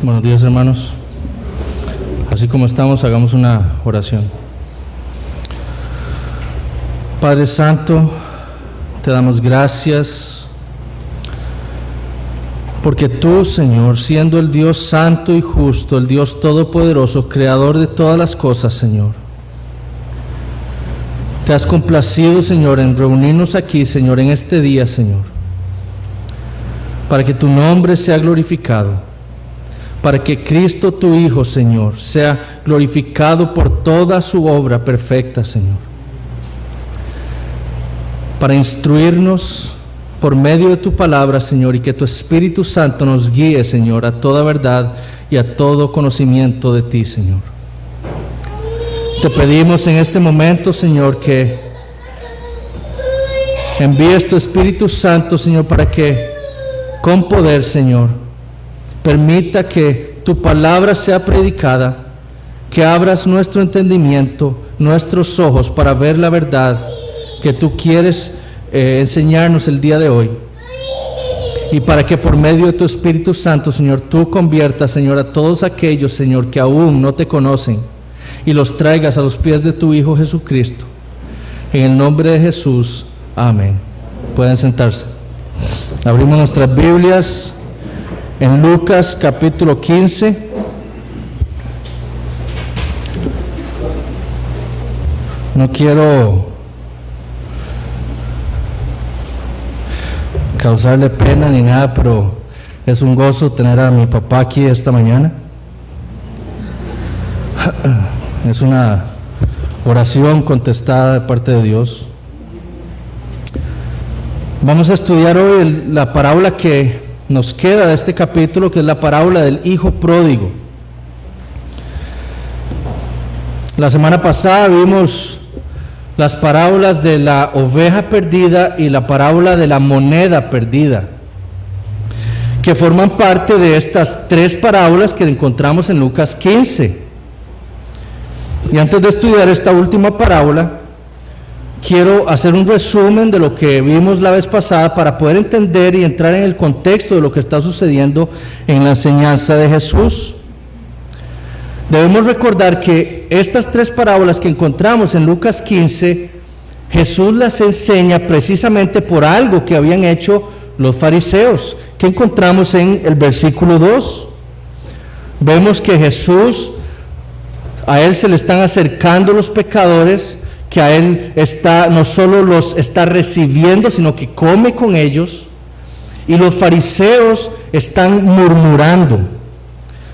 Buenos días, hermanos. Así como estamos, hagamos una oración. Padre Santo, te damos gracias porque tú, Señor, siendo el Dios santo y justo, el Dios todopoderoso, creador de todas las cosas, Señor, te has complacido, Señor, en reunirnos aquí, Señor, en este día, Señor, para que tu nombre sea glorificado, para que Cristo, tu Hijo, Señor, sea glorificado por toda su obra perfecta, Señor, para instruirnos por medio de tu palabra, Señor, y que tu Espíritu Santo nos guíe, Señor, a toda verdad y a todo conocimiento de ti, Señor. Te pedimos en este momento, Señor, que envíes tu Espíritu Santo, Señor, para que con poder, Señor, permita que tu palabra sea predicada, que abras nuestro entendimiento, nuestros ojos para ver la verdad que tú quieres enseñarnos el día de hoy. Y para que por medio de tu Espíritu Santo, Señor, tú conviertas, Señor, a todos aquellos, Señor, que aún no te conocen y los traigas a los pies de tu Hijo Jesucristo. En el nombre de Jesús, amén. Pueden sentarse. Abrimos nuestras Biblias en Lucas capítulo 15. No quiero causarle pena ni nada, pero es un gozo tener a mi papá aquí esta mañana. Es una oración contestada de parte de Dios. Vamos a estudiar hoy la parábola que nos queda de este capítulo, que es la parábola del hijo pródigo. La semana pasada vimos las parábolas de la oveja perdida y la parábola de la moneda perdida, que forman parte de estas tres parábolas que encontramos en Lucas 15. Y antes de estudiar esta última parábola, quiero hacer un resumen de lo que vimos la vez pasada para poder entender y entrar en el contexto de lo que está sucediendo en la enseñanza de Jesús. Debemos recordar que estas tres parábolas que encontramos en Lucas 15, Jesús las enseña precisamente por algo que habían hecho los fariseos, que encontramos en el versículo 2. Vemos que Jesús, a Él se le están acercando los pecadores, que a Él no solo los está recibiendo, sino que come con ellos, y los fariseos están murmurando.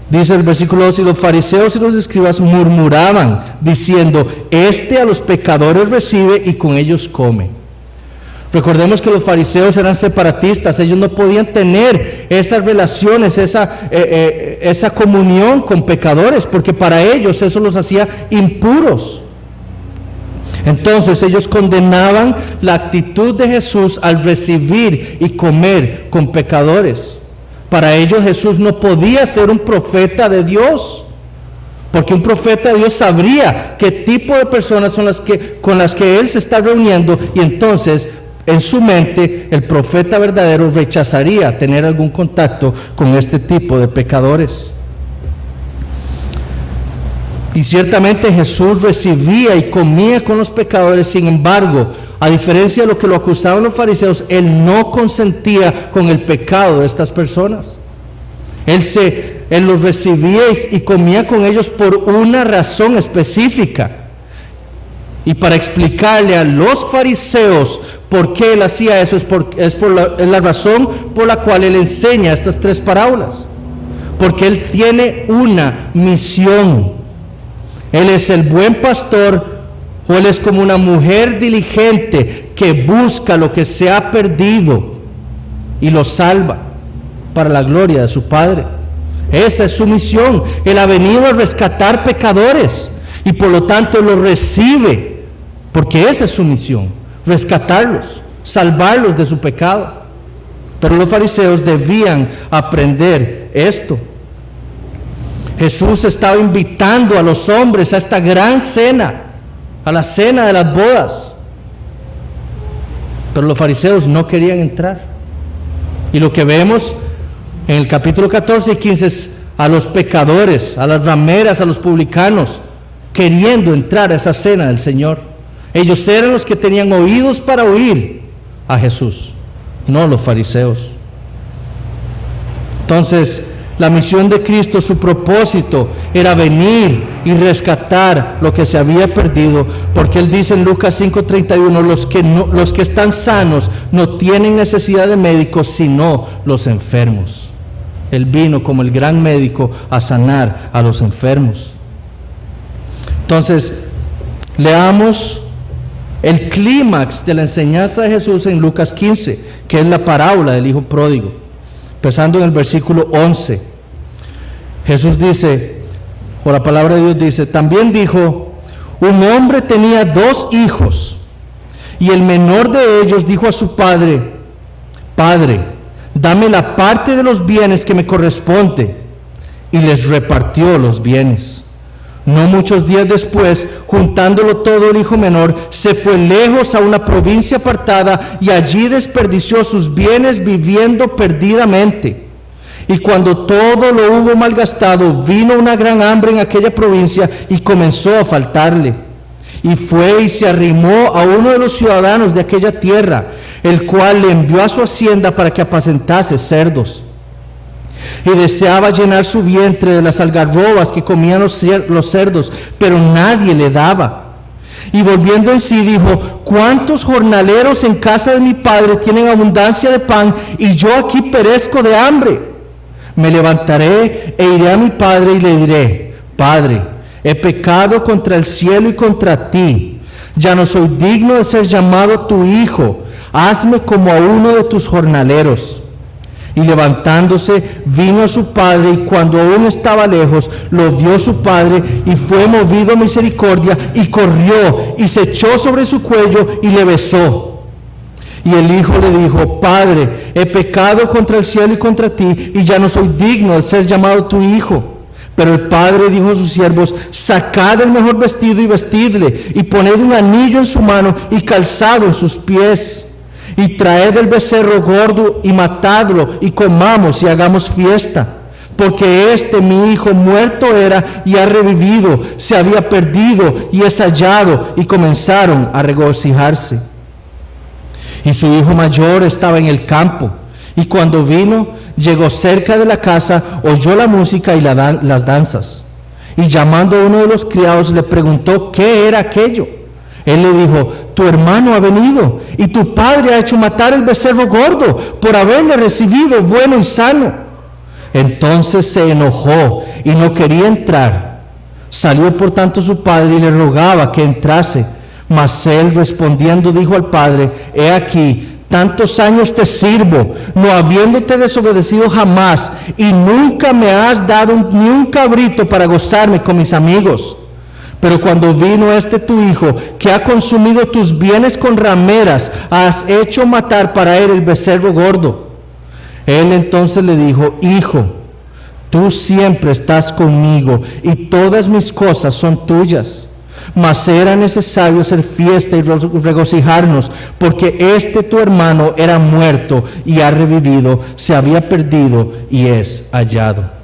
Dice el versículo 2, y los fariseos y los escribas murmuraban, diciendo, este a los pecadores recibe y con ellos come. Recordemos que los fariseos eran separatistas, ellos no podían tener esas relaciones, esa comunión con pecadores, porque para ellos eso los hacía impuros. Entonces ellos condenaban la actitud de Jesús al recibir y comer con pecadores. Para ellos Jesús no podía ser un profeta de Dios, porque un profeta de Dios sabría qué tipo de personas son con las que Él se está reuniendo, y entonces en su mente el profeta verdadero rechazaría tener algún contacto con este tipo de pecadores. Y ciertamente Jesús recibía y comía con los pecadores. Sin embargo, a diferencia de lo que lo acusaban los fariseos, Él no consentía con el pecado de estas personas. Él los recibía y comía con ellos por una razón específica. Y para explicarle a los fariseos por qué Él hacía eso, es la razón por la cual Él enseña estas tres parábolas. Porque Él tiene una misión. Él es el buen pastor, o Él es como una mujer diligente que busca lo que se ha perdido y lo salva para la gloria de su Padre. Esa es su misión. Él ha venido a rescatar pecadores y por lo tanto los recibe, porque esa es su misión, rescatarlos, salvarlos de su pecado. Pero los fariseos debían aprender esto. Jesús estaba invitando a los hombres a esta gran cena, a la cena de las bodas. Pero los fariseos no querían entrar. Y lo que vemos en el capítulo 14 y 15 es a los pecadores, a las rameras, a los publicanos, queriendo entrar a esa cena del Señor. Ellos eran los que tenían oídos para oír a Jesús, no los fariseos. Entonces, la misión de Cristo, su propósito era venir y rescatar lo que se había perdido, porque Él dice en Lucas 5:31, los que están sanos no tienen necesidad de médicos, sino los enfermos. Él vino como el gran médico a sanar a los enfermos. Entonces, leamos el clímax de la enseñanza de Jesús en Lucas 15, que es la parábola del hijo pródigo, empezando en el versículo 11. Jesús dice, o la palabra de Dios dice, también dijo, un hombre tenía 2 hijos, y el menor de ellos dijo a su padre, Padre, dame la parte de los bienes que me corresponde, y les repartió los bienes. No muchos días después, juntándolo todo, el hijo menor se fue lejos a una provincia apartada y allí desperdició sus bienes viviendo perdidamente. Y cuando todo lo hubo malgastado, vino una gran hambre en aquella provincia y comenzó a faltarle. Y fue y se arrimó a uno de los ciudadanos de aquella tierra, el cual le envió a su hacienda para que apacentase cerdos. Y deseaba llenar su vientre de las algarrobas que comían los cerdos, pero nadie le daba. Y volviendo en sí dijo, ¿cuántos jornaleros en casa de mi padre tienen abundancia de pan, y yo aquí perezco de hambre? Me levantaré e iré a mi padre y le diré, Padre, he pecado contra el cielo y contra ti. Ya no soy digno de ser llamado tu hijo. Hazme como a uno de tus jornaleros. Y levantándose, vino a su padre, y cuando aún estaba lejos, lo vio su padre, y fue movido a misericordia, y corrió, y se echó sobre su cuello, y le besó. Y el hijo le dijo, Padre, he pecado contra el cielo y contra ti, y ya no soy digno de ser llamado tu hijo. Pero el padre dijo a sus siervos, sacad el mejor vestido y vestidle, y poned un anillo en su mano y calzado en sus pies. Y traed el becerro gordo y matadlo, y comamos y hagamos fiesta. Porque mi hijo muerto era y ha revivido, se había perdido y es hallado. Y comenzaron a regocijarse. Y su hijo mayor estaba en el campo, y cuando vino, llegó cerca de la casa, oyó la música y las danzas. Y llamando a uno de los criados, le preguntó qué era aquello. Él le dijo, tu hermano ha venido, y tu padre ha hecho matar el becerro gordo, por haberle recibido bueno y sano. Entonces se enojó y no quería entrar. Salió por tanto su padre y le rogaba que entrase. Mas él respondiendo dijo al padre, he aquí, tantos años te sirvo, no habiéndote desobedecido jamás, y nunca me has dado ni un cabrito para gozarme con mis amigos. Pero cuando vino tu hijo, que ha consumido tus bienes con rameras, has hecho matar para él el becerro gordo. Él entonces le dijo, hijo, tú siempre estás conmigo, y todas mis cosas son tuyas. Mas era necesario hacer fiesta y regocijarnos, porque tu hermano era muerto y ha revivido, se había perdido y es hallado.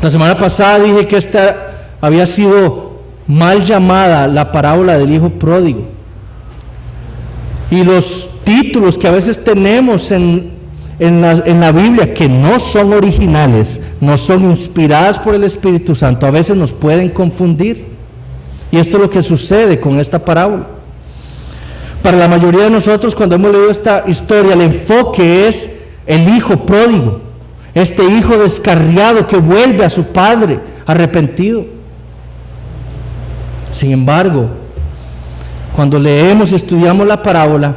La semana pasada dije que esta había sido mal llamada la parábola del hijo pródigo. Y los títulos que a veces tenemos en la Biblia, que no son originales, no son inspiradas por el Espíritu Santo, a veces nos pueden confundir. Y esto es lo que sucede con esta parábola. Para la mayoría de nosotros, cuando hemos leído esta historia, el enfoque es el hijo pródigo, este hijo descarriado que vuelve a su padre arrepentido. Sin embargo, cuando leemos y estudiamos la parábola,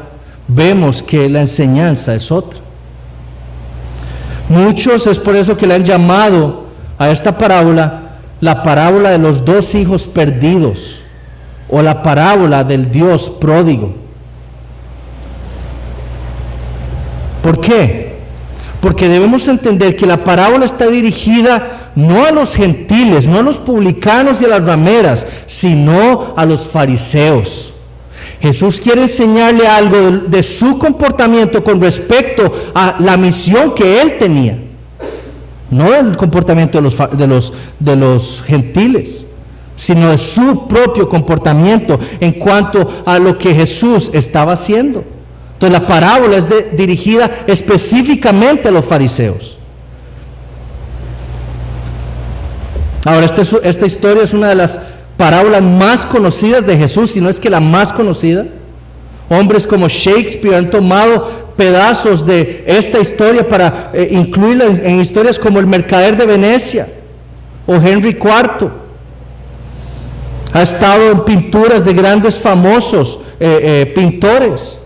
vemos que la enseñanza es otra. Muchos es por eso que le han llamado a esta parábola la parábola de los 2 hijos perdidos, o la parábola del Dios pródigo. ¿Por qué? Porque debemos entender que la parábola está dirigida no a los gentiles, no a los publicanos y a las rameras, sino a los fariseos. Jesús quiere enseñarle algo de su comportamiento con respecto a la misión que él tenía, no el comportamiento de los gentiles, sino de su propio comportamiento en cuanto a lo que Jesús estaba haciendo. Entonces la parábola es dirigida específicamente a los fariseos. Ahora, esta historia es una de las parábolas más conocidas de Jesús, si no es que la más conocida. Hombres como Shakespeare han tomado pedazos de esta historia para incluirla en historias como El Mercader de Venecia o Henry IV. Ha estado en pinturas de grandes famosos pintores,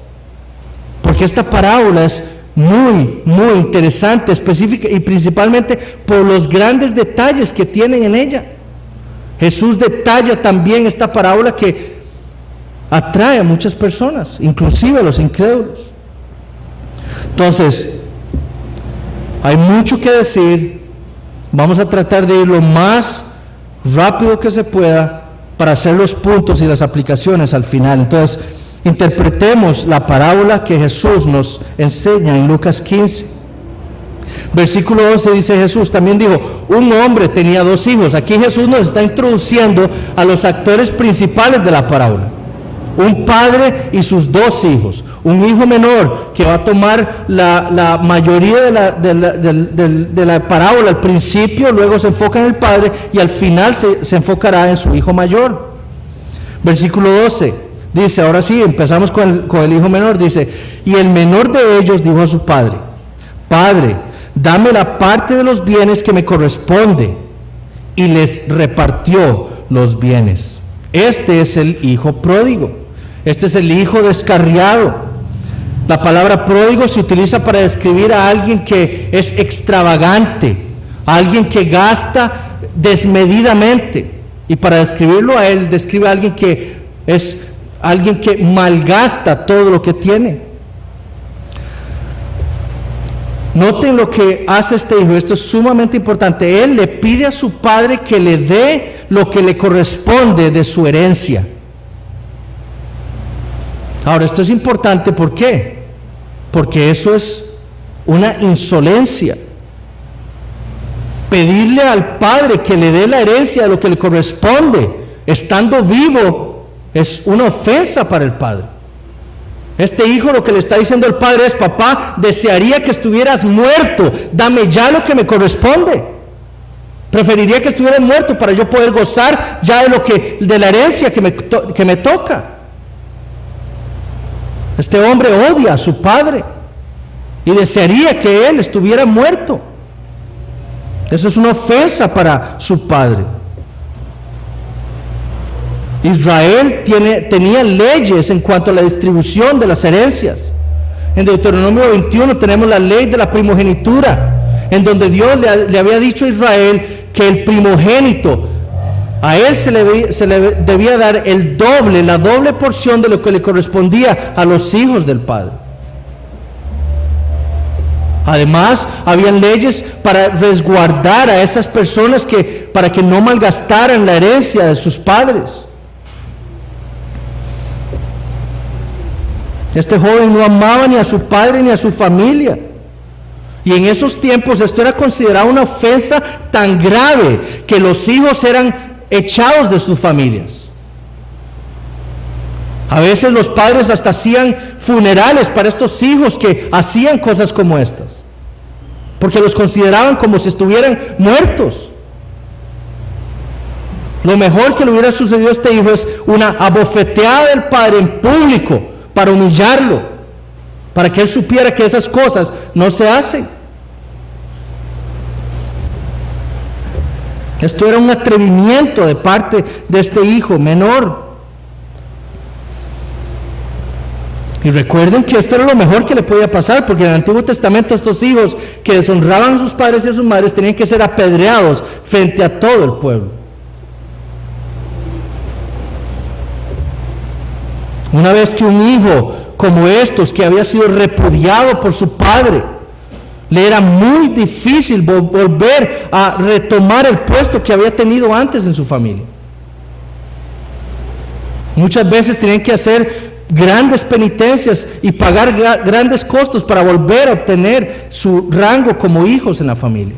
porque esta parábola es muy interesante, específica y principalmente por los grandes detalles que tienen en ella. Jesús detalla también esta parábola que atrae a muchas personas, inclusive a los incrédulos. Entonces, hay mucho que decir. Vamos a tratar de ir lo más rápido que se pueda para hacer los puntos y las aplicaciones al final. Entonces, interpretemos la parábola que Jesús nos enseña en Lucas 15. Versículo 11 dice Jesús, también dijo, un hombre tenía 2 hijos. Aquí Jesús nos está introduciendo a los actores principales de la parábola. Un padre y sus 2 hijos. Un hijo menor que va a tomar la mayoría de la parábola al principio, luego se enfoca en el padre y al final se enfocará en su hijo mayor. Versículo 12 dice, ahora sí, empezamos con el hijo menor. Dice, y el menor de ellos dijo a su padre, Padre, dame la parte de los bienes que me corresponde. Y les repartió los bienes. Este es el hijo pródigo. Este es el hijo descarriado. La palabra pródigo se utiliza para describir a alguien que es extravagante, a alguien que gasta desmedidamente. Y para describirlo a él, describe a alguien que es alguien que malgasta todo lo que tiene. Noten lo que hace este hijo. Esto es sumamente importante. Él le pide a su padre que le dé lo que le corresponde de su herencia. Ahora, esto es importante. ¿Por qué? Porque eso es una insolencia. Pedirle al padre que le dé la herencia de lo que le corresponde estando vivo es una ofensa para el padre. Este hijo lo que le está diciendo el padre es, papá, desearía que estuvieras muerto, dame ya lo que me corresponde. Preferiría que estuvieras muerto para yo poder gozar ya de la herencia que me toca. Este hombre odia a su padre y desearía que él estuviera muerto. Eso es una ofensa para su padre. Israel tenía leyes en cuanto a la distribución de las herencias. En Deuteronomio 21 tenemos la ley de la primogenitura, en donde Dios le había dicho a Israel que el primogénito, a él se le debía dar la doble porción de lo que le correspondía a los hijos del padre. Además, habían leyes para resguardar a esas personas para que no malgastaran la herencia de sus padres. Este joven no amaba ni a su padre ni a su familia. Y en esos tiempos esto era considerado una ofensa tan grave que los hijos eran echados de sus familias. A veces los padres hasta hacían funerales para estos hijos que hacían cosas como estas, porque los consideraban como si estuvieran muertos. Lo mejor que le hubiera sucedido a este hijo es una abofeteada del padre en público para humillarlo, para que él supiera que esas cosas no se hacen. Esto era un atrevimiento de parte de este hijo menor. Y recuerden que esto era lo mejor que le podía pasar, porque en el Antiguo Testamento estos hijos que deshonraban a sus padres y a sus madres tenían que ser apedreados frente a todo el pueblo. Una vez que un hijo como estos, que había sido repudiado por su padre, le era muy difícil volver a retomar el puesto que había tenido antes en su familia. Muchas veces tenían que hacer grandes penitencias y pagar grandes costos para volver a obtener su rango como hijos en la familia.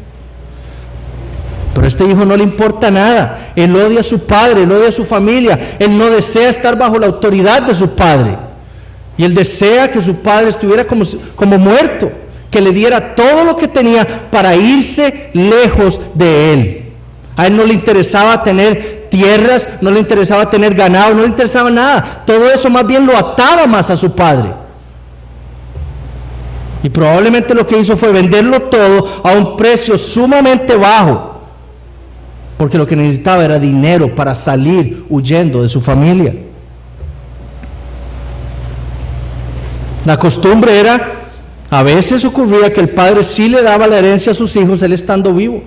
Pero a este hijo no le importa nada. Él odia a su padre, él odia a su familia. Él no desea estar bajo la autoridad de su padre. Y él desea que su padre estuviera como muerto, que le diera todo lo que tenía para irse lejos de él. A él no le interesaba tener tierras, no le interesaba tener ganado, no le interesaba nada. Todo eso más bien lo ataba más a su padre. Y probablemente lo que hizo fue venderlo todo a un precio sumamente bajo, porque lo que necesitaba era dinero para salir huyendo de su familia. La costumbre era, a veces ocurría que el padre sí le daba la herencia a sus hijos, él estando vivo.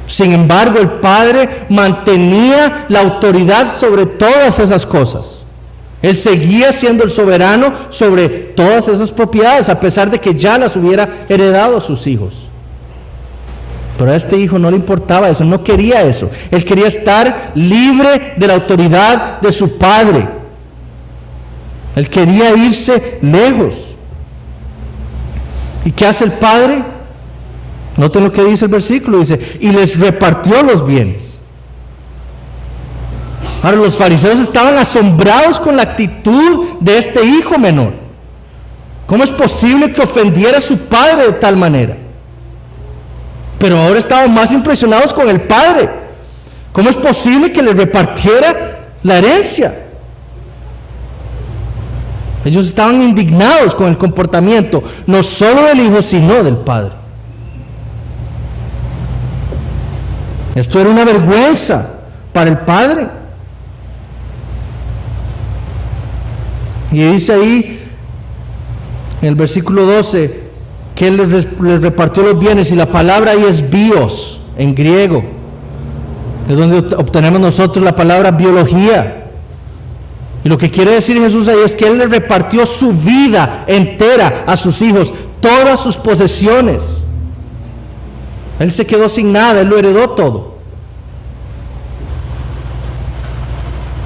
Sin embargo, el padre mantenía la autoridad sobre todas esas cosas. Él seguía siendo el soberano sobre todas esas propiedades, a pesar de que ya las hubiera heredado a sus hijos. Pero a este hijo no le importaba eso, no quería eso. Él quería estar libre de la autoridad de su padre. Él quería irse lejos. ¿Y qué hace el padre? Noten lo que dice el versículo, dice, y les repartió los bienes. Ahora los fariseos estaban asombrados con la actitud de este hijo menor. ¿Cómo es posible que ofendiera a su padre de tal manera? Pero ahora estaban más impresionados con el padre. ¿Cómo es posible que le repartiera la herencia? Ellos estaban indignados con el comportamiento, no solo del hijo, sino del padre. Esto era una vergüenza para el padre. Y dice ahí, en el versículo 12, que él les repartió los bienes, y la palabra ahí es bios, en griego. Es donde obtenemos nosotros la palabra biología. Y lo que quiere decir Jesús ahí es que él le repartió su vida entera a sus hijos, todas sus posesiones. Él se quedó sin nada, él lo heredó todo.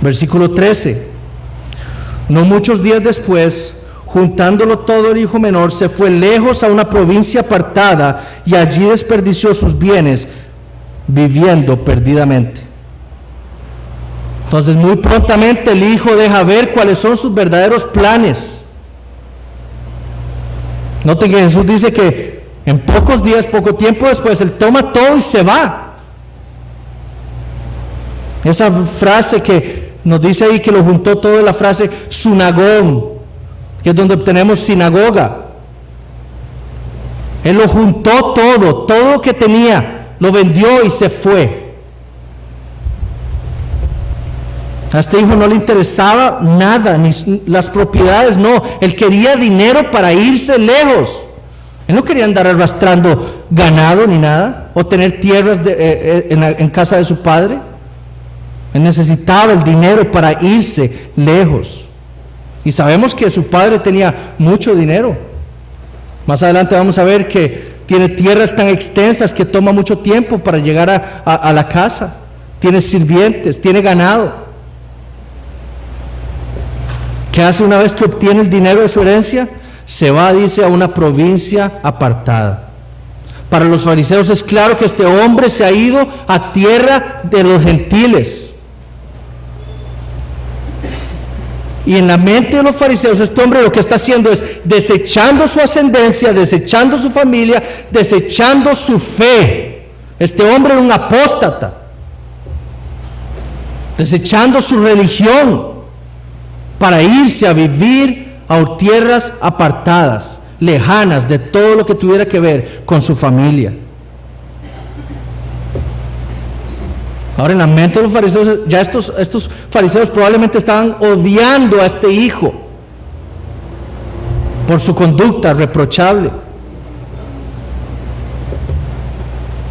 Versículo 13. No muchos días después, juntándolo todo, el hijo menor se fue lejos a una provincia apartada y allí desperdició sus bienes, viviendo perdidamente. Entonces muy prontamente el hijo deja ver cuáles son sus verdaderos planes. Noten que Jesús dice que en pocos días, poco tiempo después, él toma todo y se va. Esa frase que nos dice ahí que lo juntó todo, es la frase sunagón, que es donde obtenemos sinagoga. Él lo juntó todo lo que tenía, lo vendió y se fue. A este hijo no le interesaba nada, ni las propiedades, no. Él quería dinero para irse lejos. Él no quería andar arrastrando ganado ni nada, o tener tierras en casa de su padre. Él necesitaba el dinero para irse lejos. Y sabemos que su padre tenía mucho dinero. Más adelante vamos a ver que tiene tierras tan extensas que toma mucho tiempo para llegar a la casa. Tiene sirvientes, tiene ganado. ¿Qué hace una vez que obtiene el dinero de su herencia? Se va, dice, a una provincia apartada. Para los fariseos es claro que este hombre se ha ido a tierra de los gentiles. Y en la mente de los fariseos, este hombre lo que está haciendo es desechando su ascendencia, desechando su familia, desechando su fe. Este hombre era un apóstata, desechando su religión para irse a vivir a tierras apartadas, lejanas de todo lo que tuviera que ver con su familia. Ahora, en la mente de los fariseos, ya estos fariseos probablemente estaban odiando a este hijo por su conducta reprochable.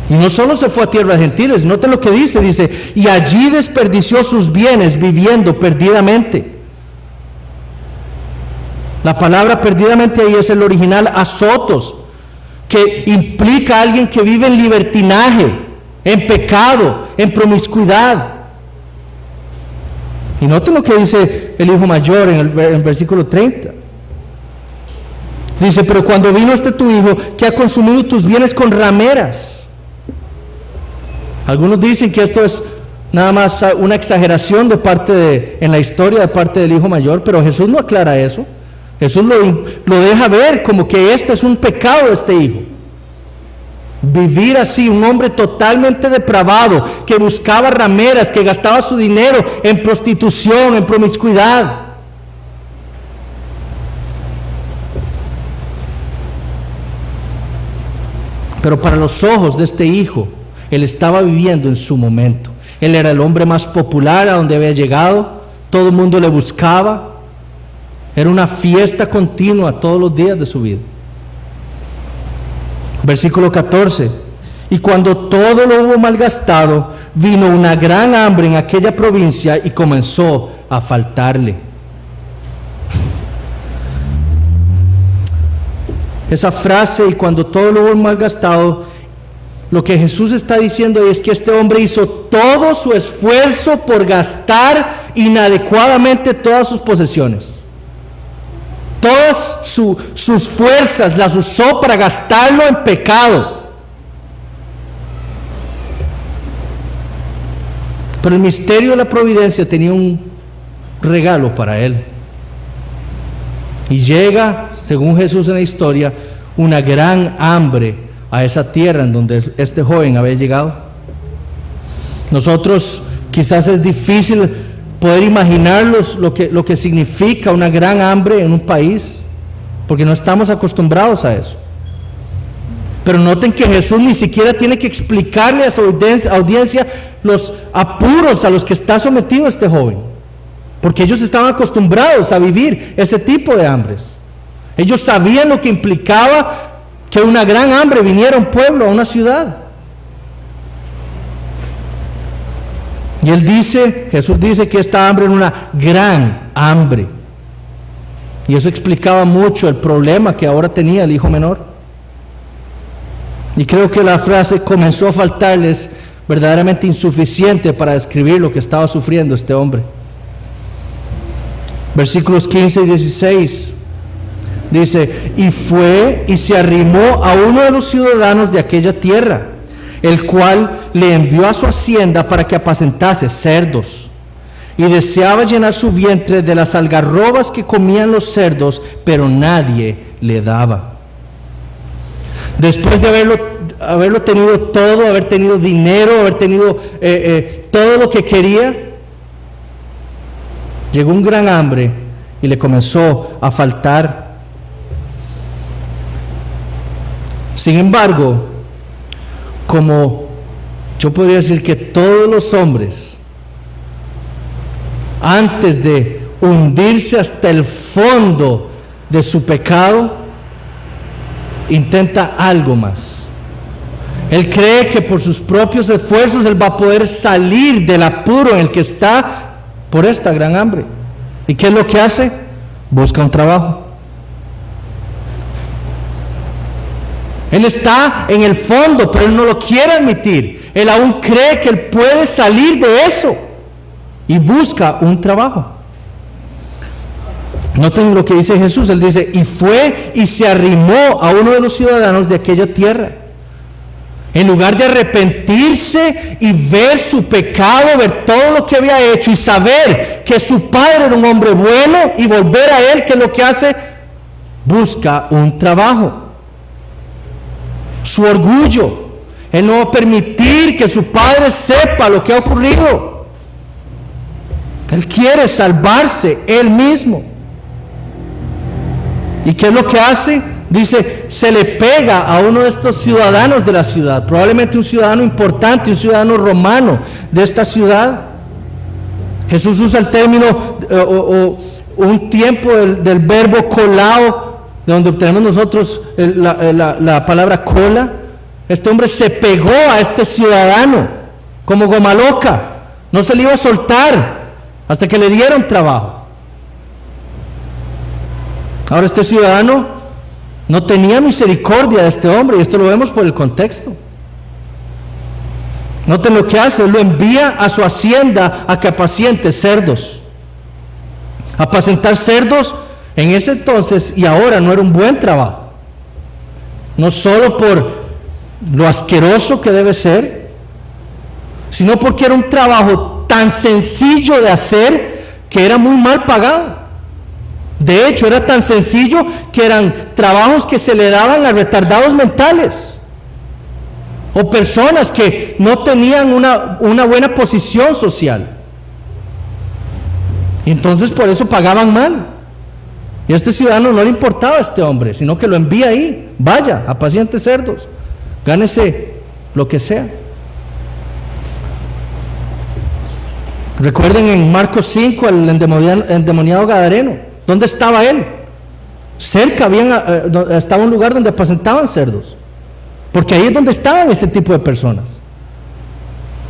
Y no solo se fue a tierras gentiles, noten lo que dice, y allí desperdició sus bienes viviendo perdidamente. La palabra perdidamente ahí es el original azotos, que implica a alguien que vive en libertinaje, en pecado, en promiscuidad. Y noten lo que dice el hijo mayor en el versículo 30. Dice, pero cuando vino tu hijo, que ha consumido tus bienes con rameras. Algunos dicen que esto es nada más una exageración en la historia de parte del hijo mayor, pero Jesús no aclara eso. Jesús lo deja ver como que este es un pecado de este hijo. Vivir así, un hombre totalmente depravado, que buscaba rameras, que gastaba su dinero en prostitución, en promiscuidad. Pero para los ojos de este hijo, él estaba viviendo en su momento. Él era el hombre más popular a donde había llegado, todo el mundo le buscaba. Era una fiesta continua todos los días de su vida. Versículo 14. Y cuando todo lo hubo malgastado, vino una gran hambre en aquella provincia y comenzó a faltarle. Esa frase, y cuando todo lo hubo malgastado, lo que Jesús está diciendo es que este hombre hizo todo su esfuerzo por gastar inadecuadamente todas sus posesiones. Todas sus fuerzas las usó para gastarlo en pecado. Pero el misterio de la providencia tenía un regalo para él. Y llega, según Jesús en la historia, una gran hambre a esa tierra en donde este joven había llegado. Nosotros quizás es difícil poder imaginarlos lo que significa una gran hambre en un país, porque no estamos acostumbrados a eso. Pero noten que Jesús ni siquiera tiene que explicarle a su audiencia los apuros a los que está sometido este joven, porque ellos estaban acostumbrados a vivir ese tipo de hambres. Ellos sabían lo que implicaba que una gran hambre viniera a un pueblo, a una ciudad. Y Jesús dice que esta hambre era una gran hambre. Y eso explicaba mucho el problema que ahora tenía el hijo menor. Y creo que la frase comenzó a faltarles verdaderamente insuficiente para describir lo que estaba sufriendo este hombre. Versículos 15 y 16 dice, y fue y se arrimó a uno de los ciudadanos de aquella tierra, el cual le envió a su hacienda para que apacentase cerdos, y deseaba llenar su vientre de las algarrobas que comían los cerdos, pero nadie le daba. Después de haberlo tenido todo, haber tenido dinero, haber tenido todo lo que quería, llegó un gran hambre y le comenzó a faltar. Sin embargo, como yo podría decir que todos los hombres, antes de hundirse hasta el fondo de su pecado, intenta algo más. Él cree que por sus propios esfuerzos él va a poder salir del apuro en el que está por esta gran hambre. ¿Y qué es lo que hace? Busca un trabajo. Él está en el fondo, pero él no lo quiere admitir. Él aún cree que él puede salir de eso y busca un trabajo. Noten lo que dice Jesús. Él dice, y fue y se arrimó a uno de los ciudadanos de aquella tierra. En lugar de arrepentirse y ver su pecado, ver todo lo que había hecho y saber que su padre era un hombre bueno y volver a él, ¿qué es lo que hace? Busca un trabajo. Su orgullo, él no va a permitir que su padre sepa lo que ha ocurrido. Él quiere salvarse él mismo. ¿Y qué es lo que hace? Dice, se le pega a uno de estos ciudadanos de la ciudad, probablemente un ciudadano importante, un ciudadano romano de esta ciudad. Jesús usa el término un tiempo del verbo colao, de donde obtenemos nosotros la palabra cola. Este hombre se pegó a este ciudadano como goma loca, no se le iba a soltar hasta que le dieron trabajo. Ahora este ciudadano no tenía misericordia de este hombre, y esto lo vemos por el contexto. Noten lo que hace, lo envía a su hacienda a que apaciente cerdos. Apacentar cerdos en ese entonces y ahora no era un buen trabajo. No solo por lo asqueroso que debe ser, sino porque era un trabajo tan sencillo de hacer que era muy mal pagado. De hecho, era tan sencillo que eran trabajos que se le daban a retardados mentales o personas que no tenían una buena posición social. Y entonces por eso pagaban mal. Y a este ciudadano no le importaba a este hombre, sino que lo envía ahí. Vaya, apaciente cerdos, gánese lo que sea. Recuerden en Marcos 5 al endemoniado gadareno. ¿Dónde estaba él? Cerca estaba un lugar donde apacentaban cerdos, porque ahí es donde estaban este tipo de personas.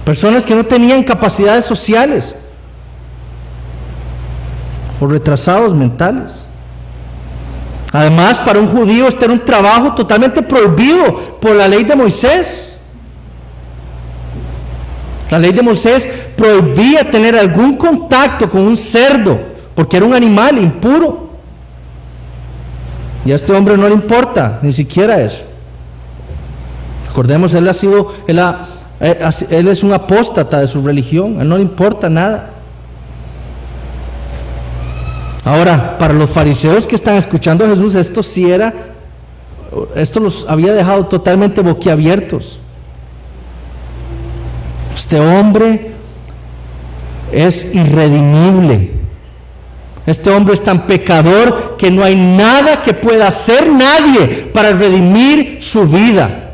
Personas que no tenían capacidades sociales o retrasados mentales. Además, para un judío este era un trabajo totalmente prohibido por la ley de Moisés. La ley de Moisés prohibía tener algún contacto con un cerdo, porque era un animal impuro. Y a este hombre no le importa ni siquiera eso. Recordemos, él es un apóstata de su religión, a él no le importa nada. Ahora, para los fariseos que están escuchando a Jesús, esto los había dejado totalmente boquiabiertos. Este hombre es irredimible. Este hombre es tan pecador que no hay nada que pueda hacer nadie para redimir su vida.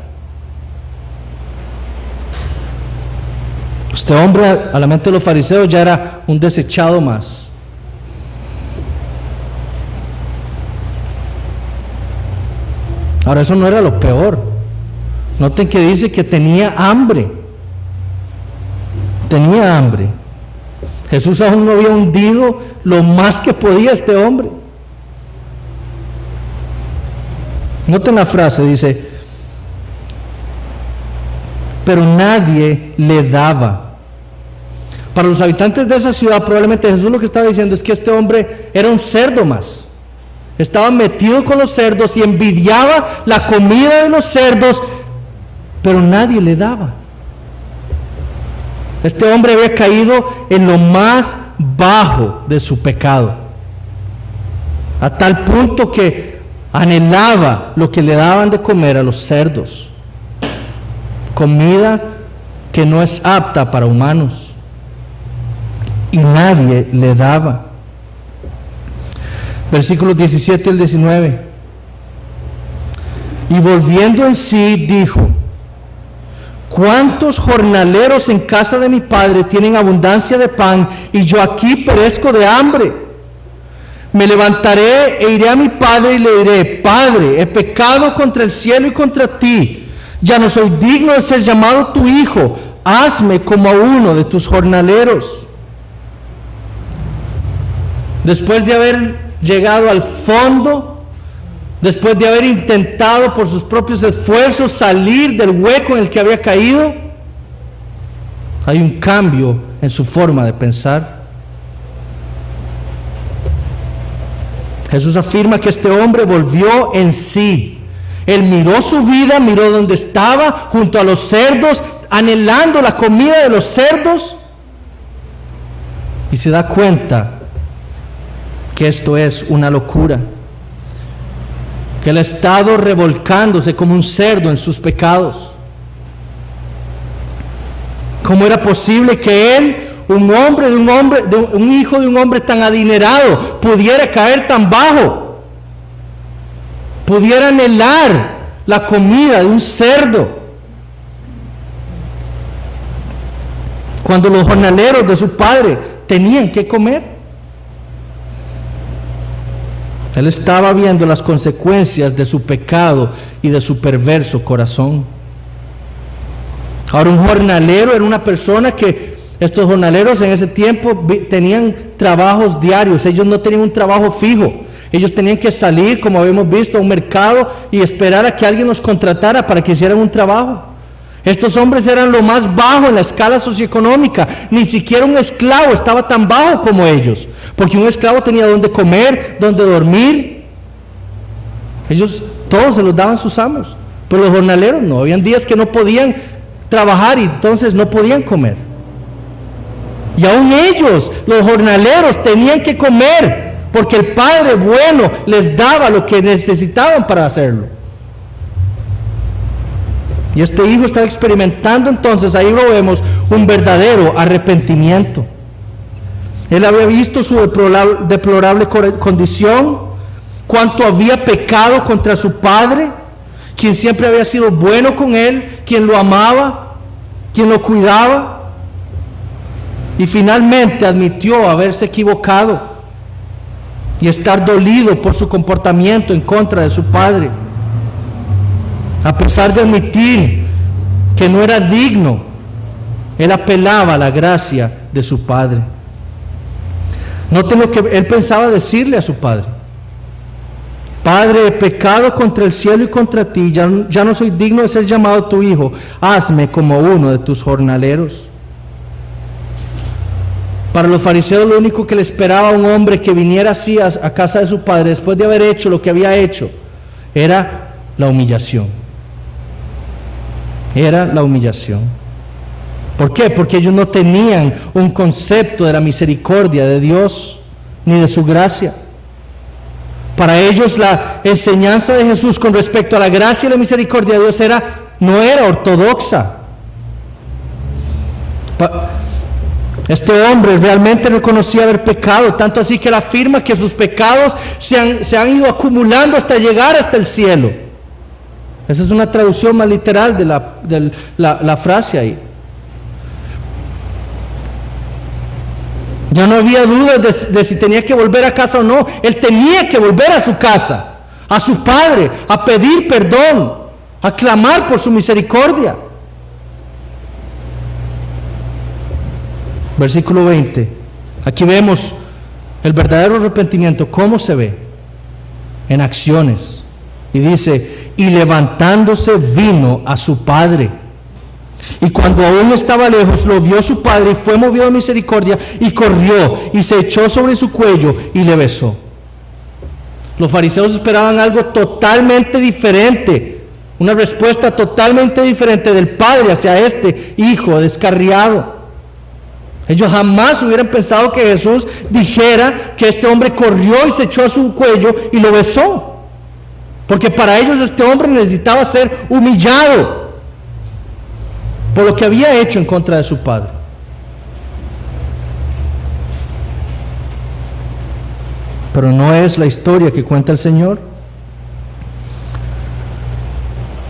Este hombre, a la mente de los fariseos, ya era un desechado más. Ahora, eso no era lo peor. Noten que dice que tenía hambre. Tenía hambre. Jesús aún no había hundido lo más que podía este hombre. Noten la frase, dice, pero nadie le daba. Para los habitantes de esa ciudad, probablemente Jesús lo que estaba diciendo es que este hombre era un cerdo más. Estaba metido con los cerdos y envidiaba la comida de los cerdos, pero nadie le daba. Este hombre había caído en lo más bajo de su pecado, a tal punto que anhelaba lo que le daban de comer a los cerdos, comida que no es apta para humanos, y nadie le daba. Versículos 17 al 19. Y volviendo en sí, dijo: ¿cuántos jornaleros en casa de mi padre tienen abundancia de pan, y yo aquí perezco de hambre? Me levantaré e iré a mi padre y le diré: Padre, he pecado contra el cielo y contra ti, ya no soy digno de ser llamado tu hijo, hazme como a uno de tus jornaleros. Después de haber llegado al fondo, después de haber intentado por sus propios esfuerzos salir del hueco en el que había caído, hay un cambio en su forma de pensar. Jesús afirma que este hombre volvió en sí. Él miró su vida, miró dónde estaba, junto a los cerdos, anhelando la comida de los cerdos, y se da cuenta que esto es una locura, que él ha estado revolcándose como un cerdo en sus pecados. ¿Cómo era posible que él, un hijo de un hombre tan adinerado, pudiera caer tan bajo, pudiera anhelar la comida de un cerdo, cuando los jornaleros de su padre tenían que comer? Él estaba viendo las consecuencias de su pecado y de su perverso corazón. Ahora, un jornalero era una persona que, estos jornaleros en ese tiempo tenían trabajos diarios. Ellos no tenían un trabajo fijo. Ellos tenían que salir, como habíamos visto, a un mercado y esperar a que alguien los contratara para que hicieran un trabajo. Estos hombres eran lo más bajo en la escala socioeconómica. Ni siquiera un esclavo estaba tan bajo como ellos. Porque un esclavo tenía donde comer, donde dormir. Ellos todos se los daban sus amos, pero los jornaleros no. Habían días que no podían trabajar y entonces no podían comer. Y aún ellos, los jornaleros, tenían que comer, porque el Padre bueno les daba lo que necesitaban para hacerlo. Y este hijo estaba experimentando entonces, ahí lo vemos, un verdadero arrepentimiento. Él había visto su deplorable condición, cuánto había pecado contra su padre, quien siempre había sido bueno con él, quien lo amaba, quien lo cuidaba. Y finalmente admitió haberse equivocado y estar dolido por su comportamiento en contra de su padre. A pesar de admitir que no era digno, él apelaba a la gracia de su padre. Noten lo que él pensaba decirle a su padre: Padre, he pecado contra el cielo y contra ti, ya no soy digno de ser llamado tu hijo, hazme como uno de tus jornaleros. Para los fariseos lo único que le esperaba a un hombre que viniera así a casa de su padre después de haber hecho lo que había hecho era la humillación. Era la humillación. ¿Por qué? Porque ellos no tenían un concepto de la misericordia de Dios ni de su gracia. Para ellos la enseñanza de Jesús con respecto a la gracia y la misericordia de Dios no era ortodoxa. Este hombre realmente reconocía haber pecado, tanto así que él afirma que sus pecados se han ido acumulando hasta llegar hasta el cielo. Esa es una traducción más literal de la frase ahí. Ya no había dudas de si tenía que volver a casa o no. Él tenía que volver a su casa, a su padre, a pedir perdón, a clamar por su misericordia. Versículo 20. Aquí vemos el verdadero arrepentimiento. ¿Cómo se ve? En acciones. Y dice: y levantándose vino a su padre. Y cuando aún estaba lejos, lo vio su padre y fue movido a misericordia y corrió y se echó sobre su cuello y le besó. Los fariseos esperaban algo totalmente diferente, una respuesta totalmente diferente del padre hacia este hijo descarriado. Ellos jamás hubieran pensado que Jesús dijera que este hombre corrió y se echó a su cuello y lo besó, porque para ellos este hombre necesitaba ser humillado por lo que había hecho en contra de su padre. Pero no es la historia que cuenta el Señor.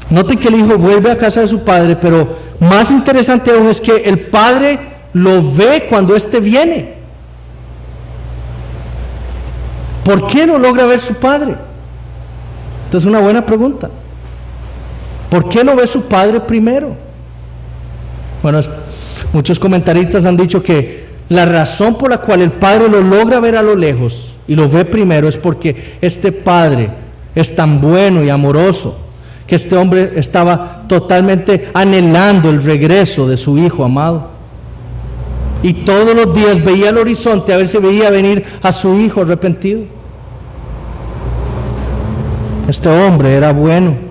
Noten que el hijo vuelve a casa de su padre, pero más interesante aún es que el padre lo ve cuando éste viene. ¿Por qué no logra ver su padre? Esta es una buena pregunta. ¿Por qué no ve su padre primero? Bueno, muchos comentaristas han dicho que la razón por la cual el padre lo logra ver a lo lejos y lo ve primero es porque este padre es tan bueno y amoroso que este hombre estaba totalmente anhelando el regreso de su hijo amado. Y todos los días veía el horizonte a ver si veía venir a su hijo arrepentido. Este hombre era bueno.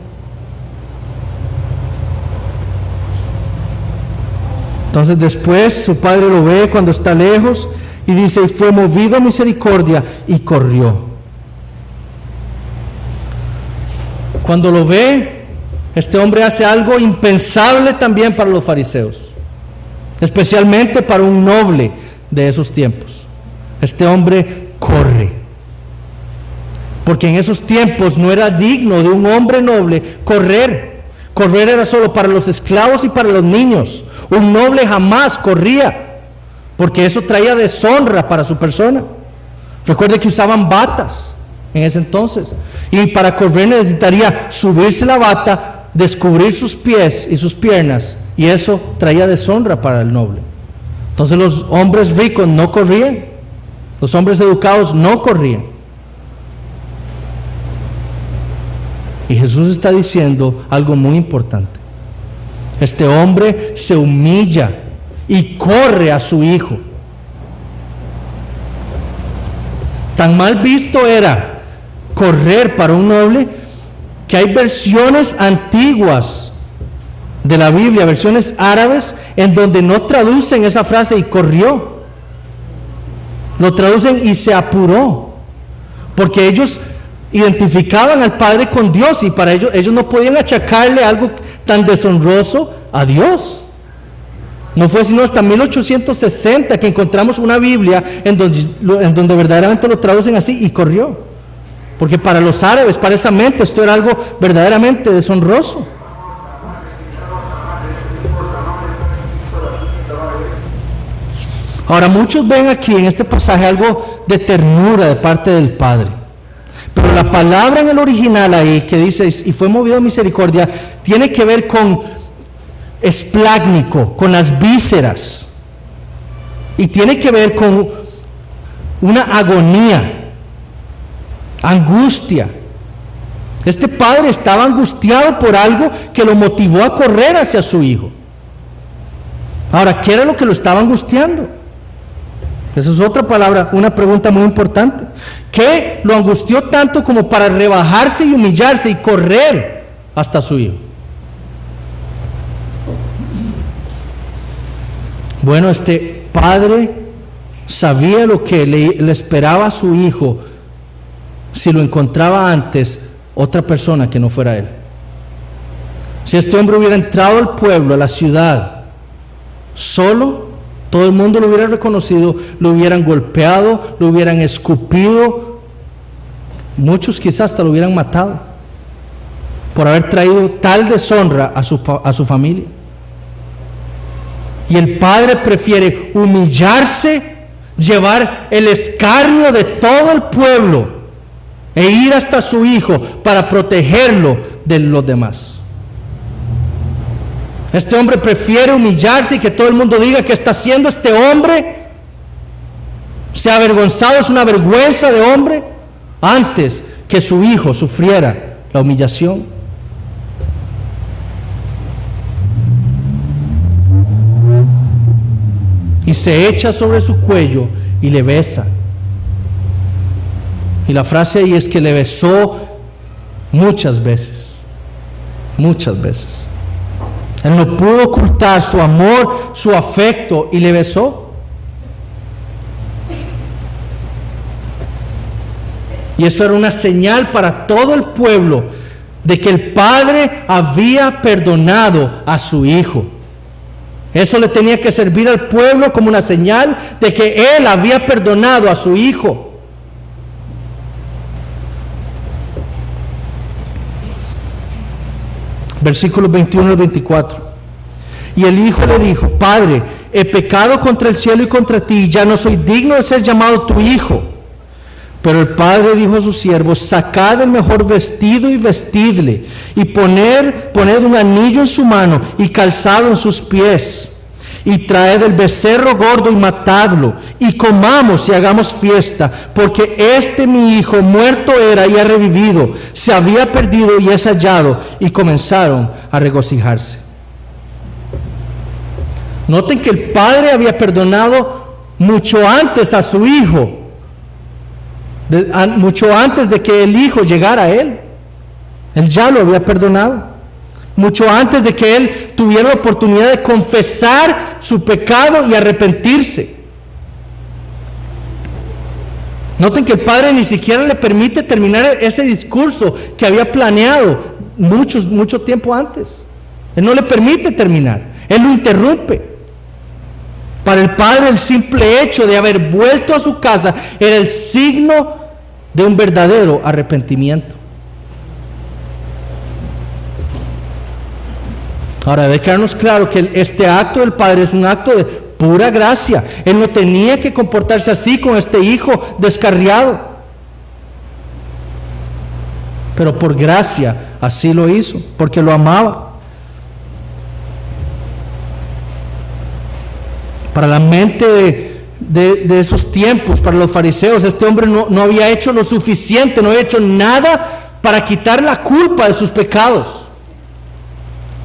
Entonces después su padre lo ve cuando está lejos y dice: y fue movido a misericordia y corrió. Cuando lo ve, este hombre hace algo impensable también para los fariseos, especialmente para un noble de esos tiempos. Este hombre corre, porque en esos tiempos no era digno de un hombre noble correr. Correr era solo para los esclavos y para los niños. Un noble jamás corría, porque eso traía deshonra para su persona. Recuerde que usaban batas en ese entonces, y para correr necesitaría subirse la bata, descubrir sus pies y sus piernas, y eso traía deshonra para el noble. Entonces los hombres ricos no corrían, los hombres educados no corrían. Y Jesús está diciendo algo muy importante. Este hombre se humilla y corre a su hijo. Tan mal visto era correr para un noble, que hay versiones antiguas de la Biblia, versiones árabes, en donde no traducen esa frase "y corrió", lo traducen "y se apuró", porque ellos identificaban al Padre con Dios, y para ellos no podían achacarle algo tan deshonroso a Dios. No fue sino hasta 1860 que encontramos una Biblia en donde verdaderamente lo traducen así: "y corrió", porque para los árabes, para esa mente, esto era algo verdaderamente deshonroso. Ahora, muchos ven aquí en este pasaje algo de ternura de parte del Padre, pero la palabra en el original ahí que dice "y fue movido a misericordia" tiene que ver con esplácnico, con las vísceras, y tiene que ver con una agonía, angustia. Este padre estaba angustiado por algo que lo motivó a correr hacia su hijo. Ahora, ¿qué era lo que lo estaba angustiando? Esa es otra palabra, una pregunta muy importante. ¿Qué lo angustió tanto como para rebajarse y humillarse y correr hasta su hijo? Bueno, este padre sabía lo que le esperaba a su hijo si lo encontraba antes otra persona que no fuera él. Si este hombre hubiera entrado al pueblo, a la ciudad, solo, todo el mundo lo hubiera reconocido, lo hubieran golpeado, lo hubieran escupido, muchos quizás hasta lo hubieran matado por haber traído tal deshonra a su familia. Y el padre prefiere humillarse, llevar el escarnio de todo el pueblo e ir hasta su hijo para protegerlo de los demás. Este hombre prefiere humillarse y que todo el mundo diga que está haciendo este hombre, sea avergonzado, es una vergüenza de hombre, antes que su hijo sufriera la humillación. Y se echa sobre su cuello y le besa. Y la frase ahí es que le besó muchas veces. Muchas veces. Él no pudo ocultar su amor, su afecto, y le besó. Y eso era una señal para todo el pueblo de que el padre había perdonado a su hijo. Eso le tenía que servir al pueblo como una señal de que él había perdonado a su hijo. Versículos 21 al 24. Y el hijo le dijo: Padre, he pecado contra el cielo y contra ti, y ya no soy digno de ser llamado tu hijo. Pero el padre dijo a sus siervos: sacad el mejor vestido y vestidle, y poned un anillo en su mano y calzado en sus pies, y traed el becerro gordo y matadlo, y comamos y hagamos fiesta, porque este mi hijo muerto era y ha revivido, se había perdido y es hallado. Y comenzaron a regocijarse. Noten que el padre había perdonado mucho antes a su hijo, mucho antes de que el hijo llegara a él. Él ya lo había perdonado, mucho antes de que él tuviera la oportunidad de confesar su pecado y arrepentirse. Noten que el padre ni siquiera le permite terminar ese discurso que había planeado mucho tiempo antes. Él no le permite terminar, él lo interrumpe. Para el padre, el simple hecho de haber vuelto a su casa era el signo de un verdadero arrepentimiento. Ahora, debe quedarnos claro que este acto del padre es un acto de pura gracia. Él no tenía que comportarse así con este hijo descarriado, pero por gracia así lo hizo, porque lo amaba. Para la mente de esos tiempos, para los fariseos, este hombre no había hecho lo suficiente, no había hecho nada para quitar la culpa de sus pecados.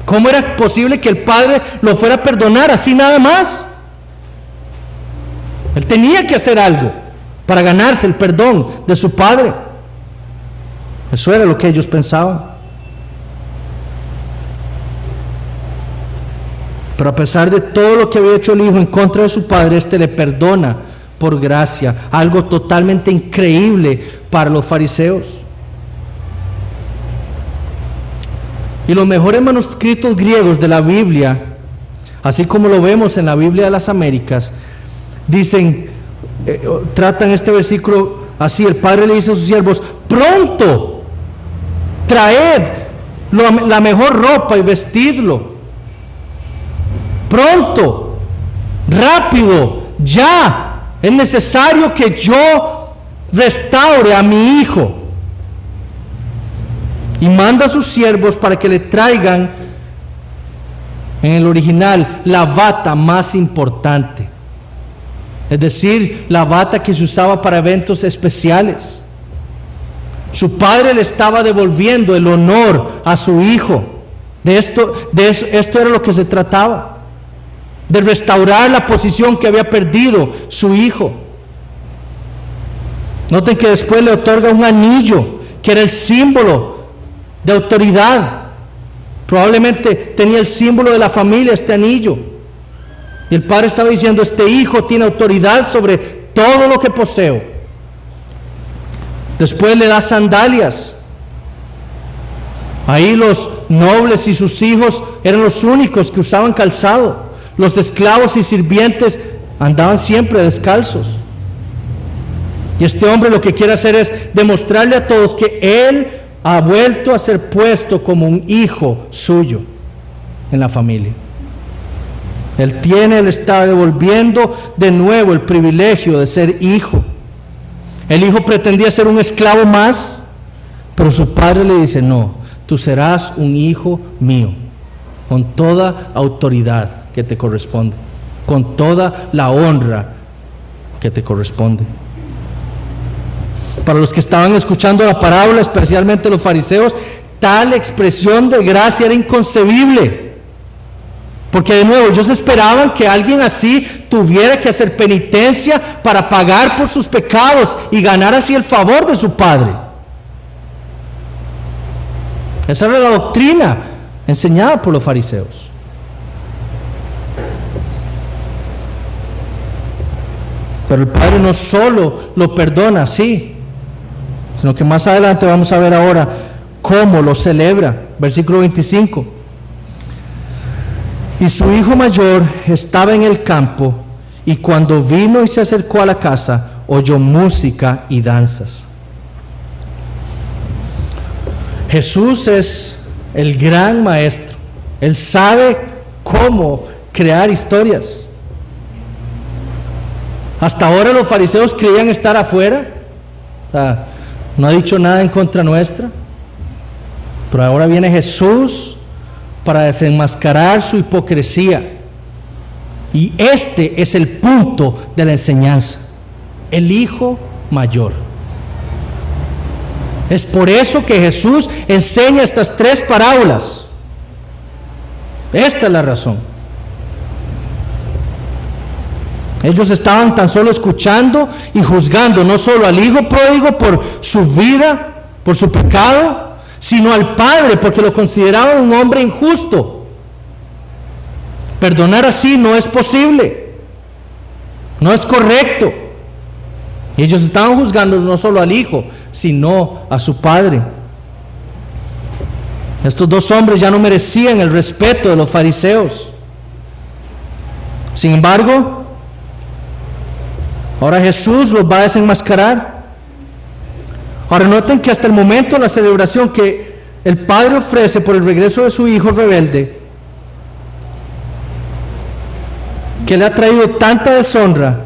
¿Cómo era posible que el padre lo fuera a perdonar así nada más? Él tenía que hacer algo para ganarse el perdón de su padre. Eso era lo que ellos pensaban. Pero a pesar de todo lo que había hecho el hijo en contra de su padre, este le perdona por gracia, algo totalmente increíble para los fariseos. Y los mejores manuscritos griegos de la Biblia, así como lo vemos en la Biblia de las Américas, dicen, tratan este versículo así: el padre le dice a sus siervos: pronto, traed la mejor ropa y vestidlo. Pronto, rápido, ya, es necesario que yo restaure a mi hijo. Y manda a sus siervos para que le traigan, en el original, la bata más importante. Es decir, la bata que se usaba para eventos especiales. Su padre le estaba devolviendo el honor a su hijo. Esto era lo que se trataba. De restaurar la posición que había perdido su hijo. Noten que después le otorga un anillo, que era el símbolo de autoridad. Probablemente tenía el símbolo de la familia, este anillo. Y el padre estaba diciendo: este hijo tiene autoridad sobre todo lo que poseo. Después le da sandalias. Ahí los nobles y sus hijos eran los únicos que usaban calzado. Los esclavos y sirvientes andaban siempre descalzos. Y este hombre lo que quiere hacer es demostrarle a todos que él ha vuelto a ser puesto como un hijo suyo en la familia. Él está devolviendo de nuevo el privilegio de ser hijo. El hijo pretendía ser un esclavo más, pero su padre le dice: no, tú serás un hijo mío, con toda autoridad que te corresponde, con toda la honra que te corresponde. Para los que estaban escuchando la parábola, especialmente los fariseos, tal expresión de gracia era inconcebible, porque de nuevo ellos esperaban que alguien así tuviera que hacer penitencia para pagar por sus pecados y ganar así el favor de su padre. Esa era la doctrina enseñada por los fariseos. Pero el padre no solo lo perdona así, sino que más adelante vamos a ver ahora cómo lo celebra. Versículo 25. Y su hijo mayor estaba en el campo, y cuando vino y se acercó a la casa, oyó música y danzas. Jesús es el gran maestro. Él sabe cómo crear historias. Hasta ahora los fariseos creían estar afuera. O sea, no ha dicho nada en contra nuestra. Pero ahora viene Jesús para desenmascarar su hipocresía. Y este es el punto de la enseñanza: el hijo mayor. Es por eso que Jesús enseña estas tres parábolas. Esta es la razón. Ellos estaban tan solo escuchando y juzgando no solo al hijo pródigo por su vida, por su pecado, sino al padre porque lo consideraban un hombre injusto. Perdonar así no es posible, no es correcto. Y ellos estaban juzgando no solo al hijo, sino a su padre. Estos dos hombres ya no merecían el respeto de los fariseos. Sin embargo, ahora Jesús los va a desenmascarar. Ahora noten que hasta el momento la celebración que el padre ofrece por el regreso de su hijo rebelde, que le ha traído tanta deshonra,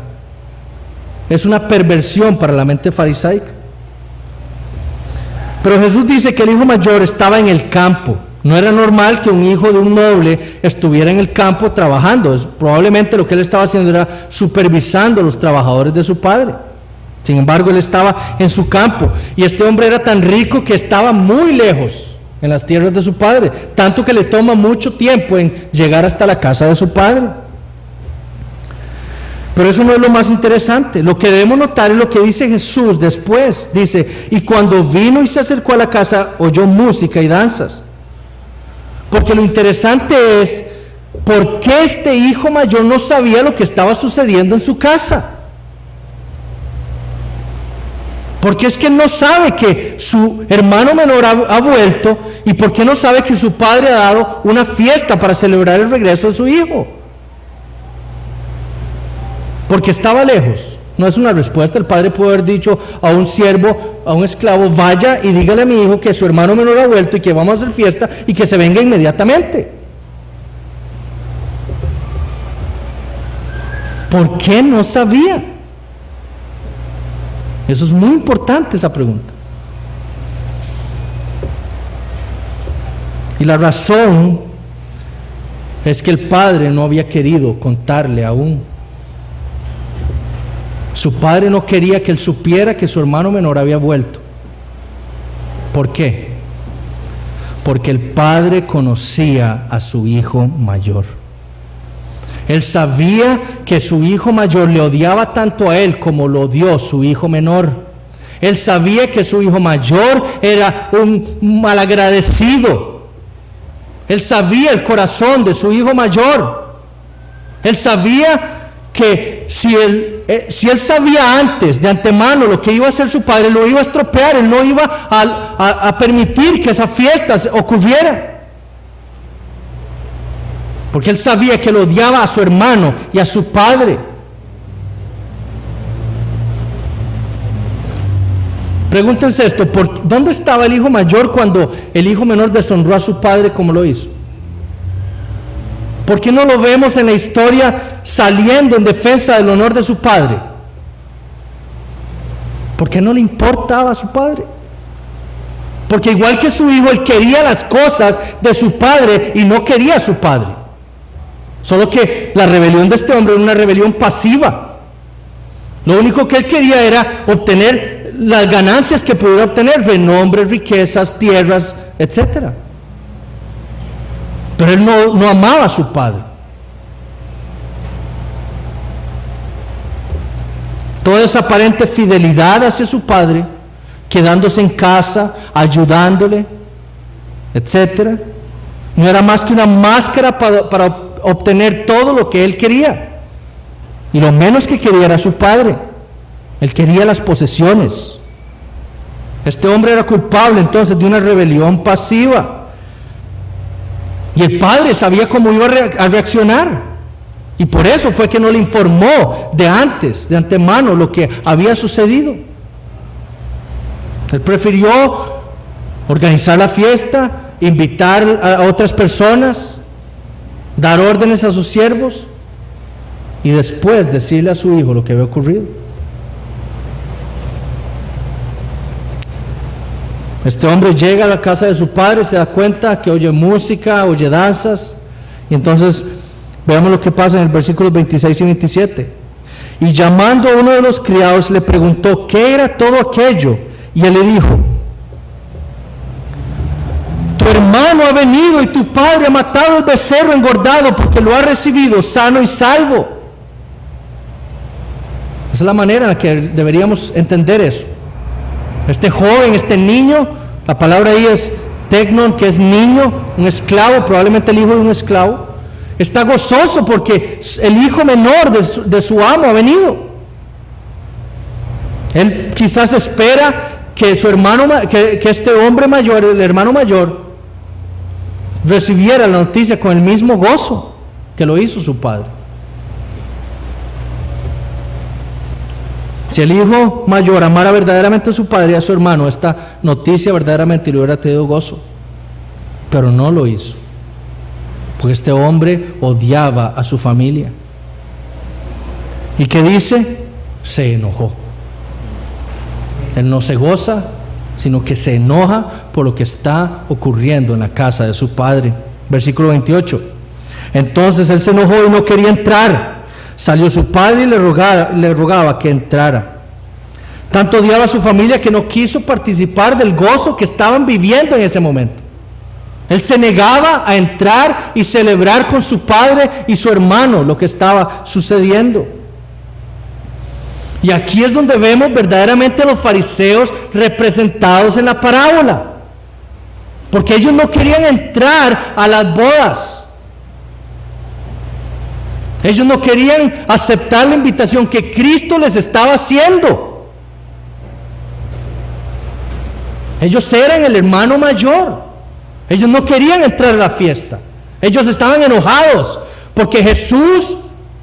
es una perversión para la mente farisaica. Pero Jesús dice que el hijo mayor estaba en el campo. No era normal que un hijo de un noble estuviera en el campo trabajando. Probablemente lo que él estaba haciendo era supervisando a los trabajadores de su padre. Sin embargo, él estaba en su campo. Y este hombre era tan rico que estaba muy lejos en las tierras de su padre, tanto que le toma mucho tiempo en llegar hasta la casa de su padre. Pero eso no es lo más interesante. Lo que debemos notar es lo que dice Jesús después. Dice, y cuando vino y se acercó a la casa, oyó música y danzas. Porque lo interesante es, ¿por qué este hijo mayor no sabía lo que estaba sucediendo en su casa? Porque es que él no sabe que su hermano menor ha vuelto, y por qué no sabe que su padre ha dado una fiesta para celebrar el regreso de su hijo. Porque estaba lejos. No es una respuesta. El padre puede haber dicho a un siervo, a un esclavo, vaya y dígale a mi hijo que su hermano menor ha vuelto y que vamos a hacer fiesta y que se venga inmediatamente. ¿Por qué no sabía? Eso es muy importante, esa pregunta. Y la razón es que el padre no había querido contarle aún. Su padre no quería que él supiera que su hermano menor había vuelto. ¿Por qué? Porque el padre conocía a su hijo mayor. Él sabía que su hijo mayor le odiaba tanto a él como lo odió su hijo menor. Él sabía que su hijo mayor era un malagradecido. Él sabía el corazón de su hijo mayor. Él sabía que si él sabía antes, de antemano, lo que iba a hacer su padre, lo iba a estropear. Él no iba a permitir que esa fiesta ocurriera. Porque él sabía que lo odiaba a su hermano y a su padre. Pregúntense esto, ¿dónde estaba el hijo mayor cuando el hijo menor deshonró a su padre como lo hizo? ¿Por qué no lo vemos en la historia saliendo en defensa del honor de su padre? Porque no le importaba a su padre. Porque igual que su hijo, él quería las cosas de su padre y no quería a su padre. Solo que la rebelión de este hombre era una rebelión pasiva. Lo único que él quería era obtener las ganancias que pudiera obtener, renombre, riquezas, tierras, etc. Pero él no amaba a su padre. Toda esa aparente fidelidad hacia su padre, quedándose en casa, ayudándole, etc., no era más que una máscara para obtener todo lo que él quería. Y lo menos que quería era su padre. Él quería las posesiones. Este hombre era culpable entonces de una rebelión pasiva. Y el padre sabía cómo iba a reaccionar. Y por eso fue que no le informó de antemano, lo que había sucedido. Él prefirió organizar la fiesta, invitar a otras personas, dar órdenes a sus siervos y después decirle a su hijo lo que había ocurrido. Este hombre llega a la casa de su padre, se da cuenta que oye música, oye danzas, y entonces veamos lo que pasa en el versículos 26 y 27. Y llamando a uno de los criados le preguntó qué era todo aquello, y él le dijo: tu hermano ha venido y tu padre ha matado el becerro engordado porque lo ha recibido sano y salvo. Esa es la manera en la que deberíamos entender eso. Este joven, este niño, la palabra ahí es tecnon, que es niño, un esclavo, probablemente el hijo de un esclavo, está gozoso porque el hijo menor de su amo ha venido. Él quizás espera que su hermano, que este hombre mayor, el hermano mayor, recibiera la noticia con el mismo gozo que lo hizo su padre. Si el hijo mayor amara verdaderamente a su padre y a su hermano, esta noticia verdaderamente le hubiera traído gozo, pero no lo hizo, porque este hombre odiaba a su familia. ¿Y qué dice? Se enojó. Él no se goza, sino que se enoja por lo que está ocurriendo en la casa de su padre. Versículo 28. Entonces él se enojó y no quería entrar. Salió su padre y le rogaba que entrara. Tanto odiaba a su familia que no quiso participar del gozo que estaban viviendo en ese momento. Él se negaba a entrar y celebrar con su padre y su hermano lo que estaba sucediendo. Y aquí es donde vemos verdaderamente a los fariseos representados en la parábola. Porque ellos no querían entrar a las bodas. Ellos no querían aceptar la invitación que Cristo les estaba haciendo. Ellos eran el hermano mayor. Ellos no querían entrar a la fiesta. Ellos estaban enojados porque Jesús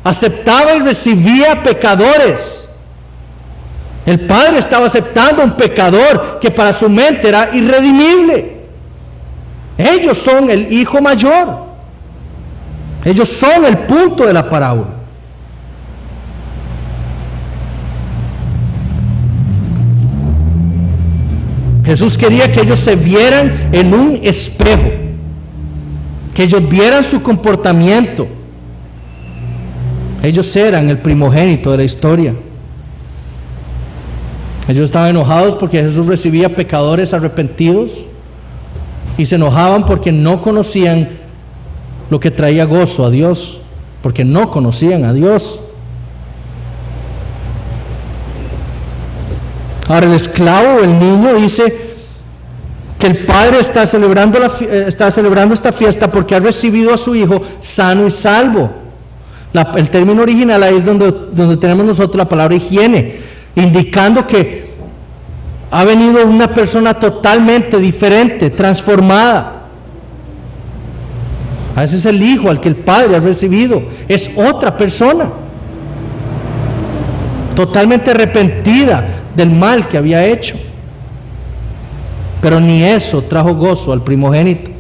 aceptaba y recibía pecadores. El Padre estaba aceptando a un pecador que para su mente era irredimible. Ellos son el hijo mayor. Ellos son el punto de la parábola. Jesús quería que ellos se vieran en un espejo, que ellos vieran su comportamiento. Ellos eran el primogénito de la historia. Ellos estaban enojados porque Jesús recibía pecadores arrepentidos y se enojaban porque no conocían lo que traía gozo a Dios, porque no conocían a Dios. Ahora el esclavo, el niño, dice que el padre está celebrando esta fiesta porque ha recibido a su hijo sano y salvo. El término original ahí es donde tenemos nosotros la palabra higiene, indicando que ha venido una persona totalmente diferente, transformada. A ese es el hijo al que el padre ha recibido, es otra persona, totalmente arrepentida del mal que había hecho. Pero ni eso trajo gozo al primogénito.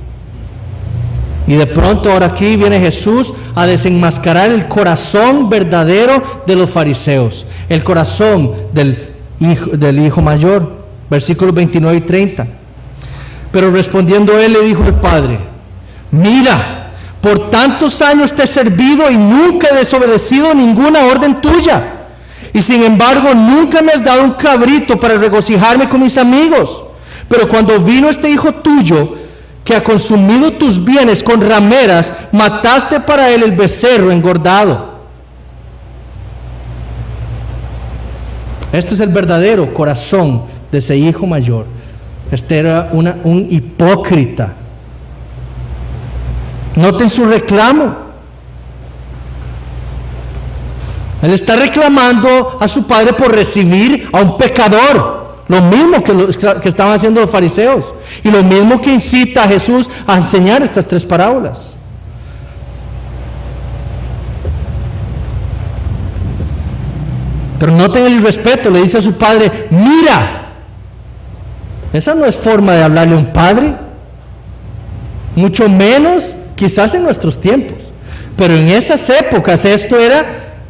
Y de pronto ahora aquí viene Jesús a desenmascarar el corazón verdadero de los fariseos, el corazón del hijo mayor. Versículos 29 y 30. Pero respondiendo él le dijo al padre: mira, por tantos años te he servido y nunca he desobedecido ninguna orden tuya. Y sin embargo nunca me has dado un cabrito para regocijarme con mis amigos. Pero cuando vino este hijo tuyo, que ha consumido tus bienes con rameras, mataste para él el becerro engordado. Este es el verdadero corazón de ese hijo mayor. Este era un hipócrita. Noten su reclamo. Él está reclamando a su padre por recibir a un pecador. Lo mismo que estaban haciendo los fariseos. Y lo mismo que incita a Jesús a enseñar estas tres parábolas. Pero noten el irrespeto. Le dice a su padre: mira. Esa no es forma de hablarle a un padre. Mucho menos quizás en nuestros tiempos. Pero en esas épocas esto era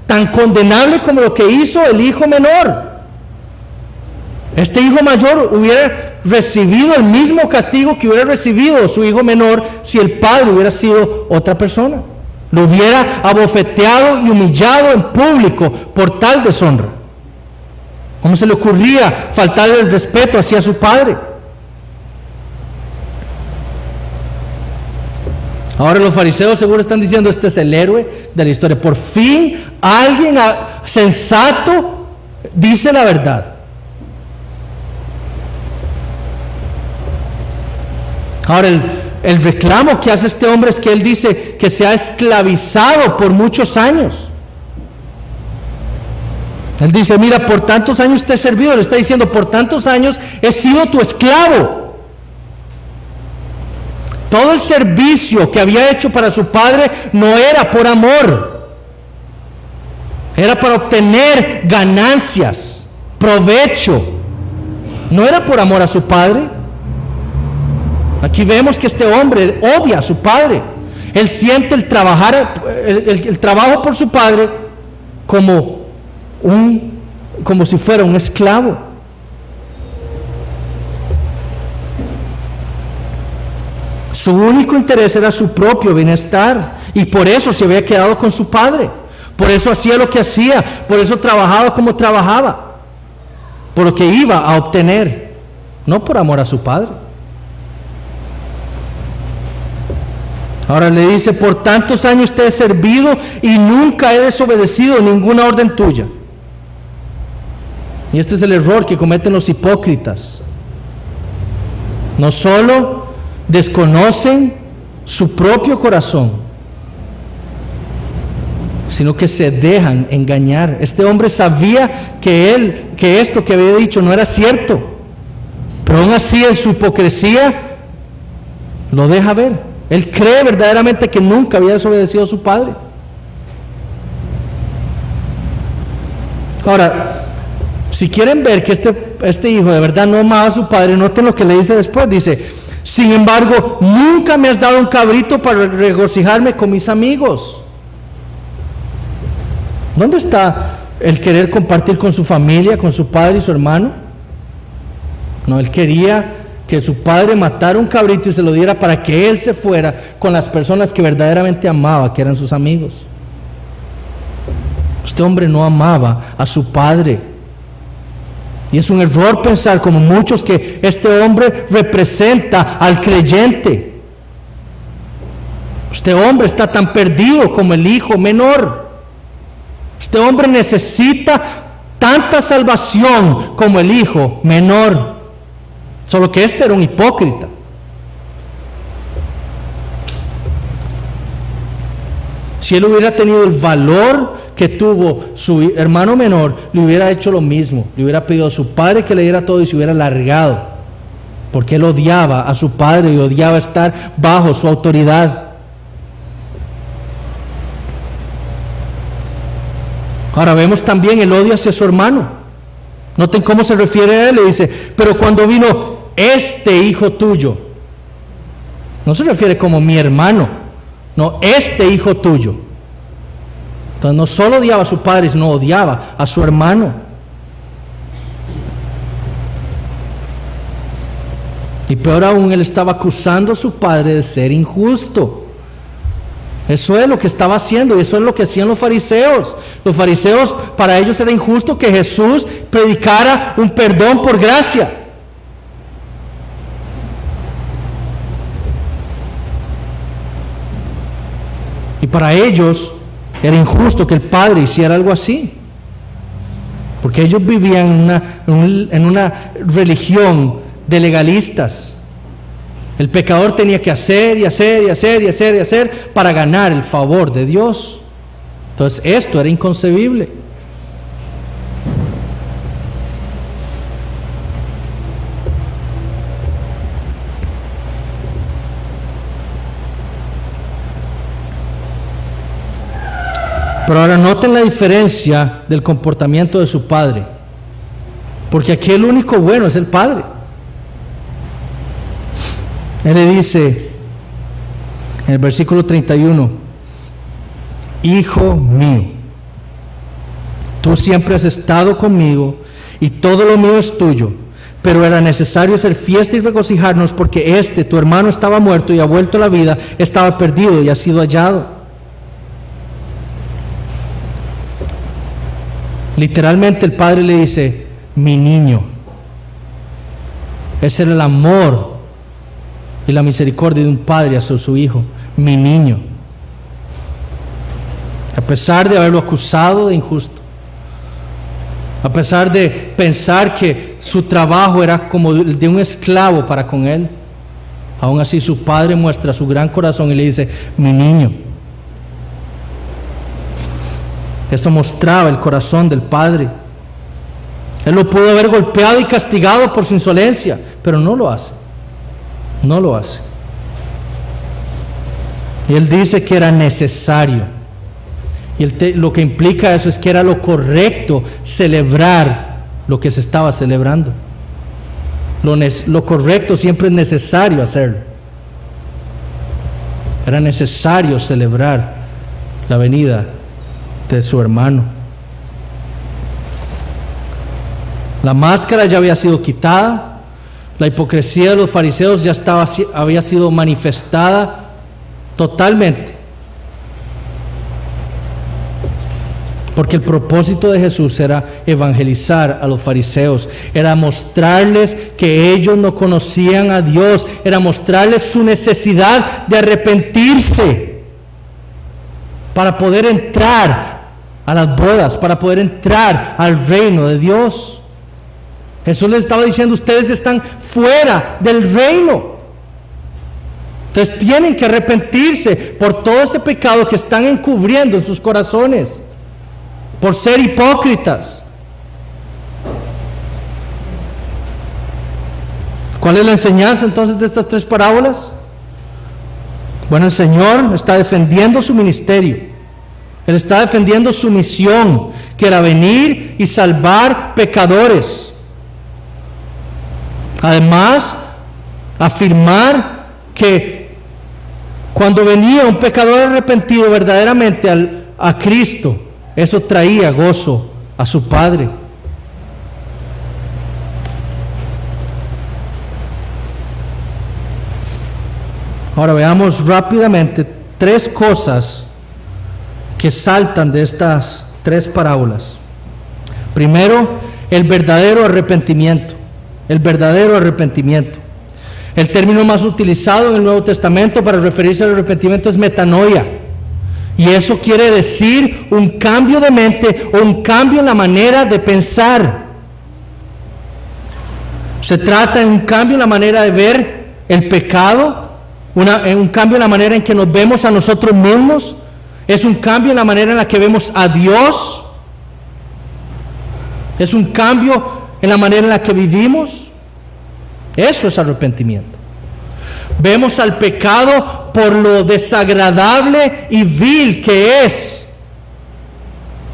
tan condenable como lo que hizo el hijo menor. Este hijo mayor hubiera recibido el mismo castigo que hubiera recibido su hijo menor si el padre hubiera sido otra persona. Lo hubiera abofeteado y humillado en público por tal deshonra. ¿Cómo se le ocurría faltarle el respeto hacia su padre? Ahora los fariseos seguro están diciendo: este es el héroe de la historia. Por fin alguien sensato dice la verdad. Ahora el reclamo que hace este hombre es que él dice que se ha esclavizado por muchos años. Él dice: mira, por tantos años te he servido. Le está diciendo: por tantos años he sido tu esclavo. Todo el servicio que había hecho para su padre no era por amor, era para obtener ganancias, provecho. No era por amor a su padre. Aquí vemos que este hombre odia a su padre. Él siente el trabajo por su padre como si fuera un esclavo. Su único interés era su propio bienestar, y por eso se había quedado con su padre. Por eso hacía lo que hacía, por eso trabajaba como trabajaba, por lo que iba a obtener, no por amor a su padre. Ahora le dice: por tantos años te he servido y nunca he desobedecido ninguna orden tuya. Y este es el error que cometen los hipócritas. No solo desconocen su propio corazón, sino que se dejan engañar. Este hombre sabía que esto que había dicho no era cierto, pero aún así en su hipocresía lo deja ver. Él cree verdaderamente que nunca había desobedecido a su padre. Ahora, si quieren ver que este hijo de verdad no amaba a su padre, noten lo que le dice después. Dice: sin embargo, nunca me has dado un cabrito para regocijarme con mis amigos. ¿Dónde está el querer compartir con su familia, con su padre y su hermano? No, él quería que su padre matara un cabrito y se lo diera para que él se fuera con las personas que verdaderamente amaba, que eran sus amigos. Este hombre no amaba a su padre. Y es un error pensar, como muchos, que este hombre representa al creyente. Este hombre está tan perdido como el hijo menor. Este hombre necesita tanta salvación como el hijo menor. Solo que este era un hipócrita. Si él hubiera tenido el valor que tuvo su hermano menor, le hubiera hecho lo mismo. Le hubiera pedido a su padre que le diera todo y se hubiera largado, porque él odiaba a su padre y odiaba estar bajo su autoridad. Ahora vemos también el odio hacia su hermano. Noten cómo se refiere a él. Le dice: pero cuando vino este hijo tuyo, no se refiere como mi hermano, no, este hijo tuyo. Entonces no solo odiaba a su padre, sino odiaba a su hermano. Y peor aún, él estaba acusando a su padre de ser injusto. Eso es lo que estaba haciendo, y eso es lo que hacían los fariseos. Los fariseos, para ellos era injusto que Jesús predicara un perdón por gracia. Y para ellos era injusto que el Padre hiciera algo así, porque ellos vivían en una religión de legalistas. El pecador tenía que hacer y hacer y hacer y hacer y hacer para ganar el favor de Dios. Entonces esto era inconcebible. Pero ahora noten la diferencia del comportamiento de su padre, porque aquí el único bueno es el padre. Él le dice en el versículo 31: hijo mío, tú siempre has estado conmigo y todo lo mío es tuyo, pero era necesario hacer fiesta y regocijarnos porque tu hermano estaba muerto y ha vuelto a la vida, estaba perdido y ha sido hallado. Literalmente el padre le dice: mi niño. Ese era el amor y la misericordia de un padre hacia su hijo. Mi niño. A pesar de haberlo acusado de injusto, a pesar de pensar que su trabajo era como el de un esclavo para con él, aún así su padre muestra su gran corazón y le dice: mi niño. Esto mostraba el corazón del padre. Él lo pudo haber golpeado y castigado por su insolencia, pero no lo hace. No lo hace. Y él dice que era necesario. Y lo que implica eso es que era lo correcto celebrar lo que se estaba celebrando. Lo correcto siempre es necesario hacerlo. Era necesario celebrar la venida de su hermano. La máscara ya había sido quitada, la hipocresía de los fariseos ya había sido manifestada totalmente, porque el propósito de Jesús era evangelizar a los fariseos, era mostrarles que ellos no conocían a Dios, era mostrarles su necesidad de arrepentirse para poder entrar a las bodas, para poder entrar al reino de Dios. Jesús les estaba diciendo, ustedes están fuera del reino. Entonces tienen que arrepentirse por todo ese pecado que están encubriendo en sus corazones, por ser hipócritas. ¿Cuál es la enseñanza entonces de estas tres parábolas? Bueno, el Señor está defendiendo su ministerio. Él está defendiendo su misión, que era venir y salvar pecadores. Además, afirmar que cuando venía un pecador arrepentido verdaderamente a Cristo, eso traía gozo a su Padre. Ahora veamos rápidamente tres cosas que saltan de estas tres parábolas. Primero, el verdadero arrepentimiento. El verdadero arrepentimiento. El término más utilizado en el Nuevo Testamento para referirse al arrepentimiento es metanoia. Y eso quiere decir un cambio de mente o un cambio en la manera de pensar. Se trata de un cambio en la manera de ver el pecado, un cambio en la manera en que nos vemos a nosotros mismos. Es un cambio en la manera en la que vemos a Dios. Es un cambio en la manera en la que vivimos. Eso es arrepentimiento. Vemos al pecado por lo desagradable y vil que es.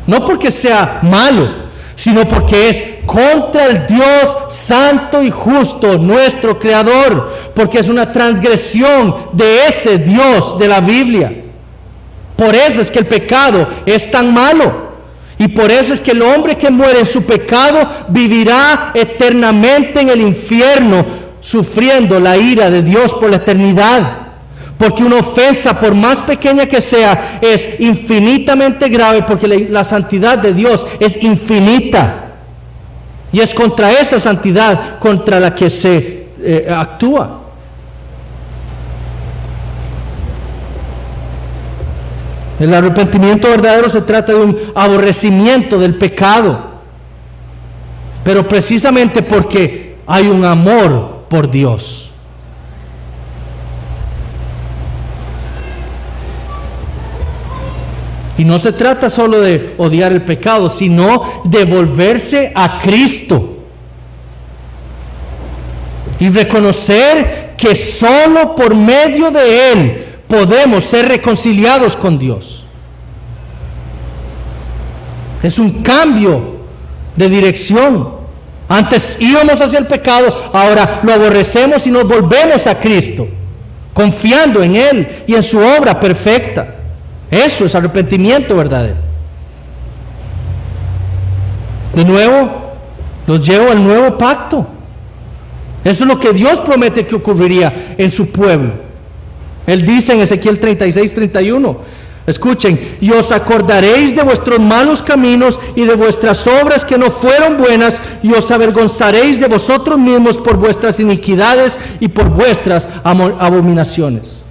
No porque sea malo, sino porque es contra el Dios santo y justo, nuestro Creador, porque es una transgresión de ese Dios de la Biblia. Por eso es que el pecado es tan malo. Y por eso es que el hombre que muere en su pecado vivirá eternamente en el infierno, sufriendo la ira de Dios por la eternidad. Porque una ofensa, por más pequeña que sea, es infinitamente grave, porque la santidad de Dios es infinita. Y es contra esa santidad contra la que se actúa. El arrepentimiento verdadero se trata de un aborrecimiento del pecado, pero precisamente porque hay un amor por Dios. Y no se trata solo de odiar el pecado, sino de volverse a Cristo y reconocer que solo por medio de Él podemos ser reconciliados con Dios. Es un cambio de dirección. Antes íbamos hacia el pecado, ahora lo aborrecemos y nos volvemos a Cristo, confiando en Él y en su obra perfecta. Eso es arrepentimiento verdadero. De nuevo, los llevo al nuevo pacto. Eso es lo que Dios promete que ocurriría en su pueblo. Él dice en Ezequiel 36:31, escuchen: y os acordaréis de vuestros malos caminos y de vuestras obras que no fueron buenas, y os avergonzaréis de vosotros mismos por vuestras iniquidades y por vuestras abominaciones.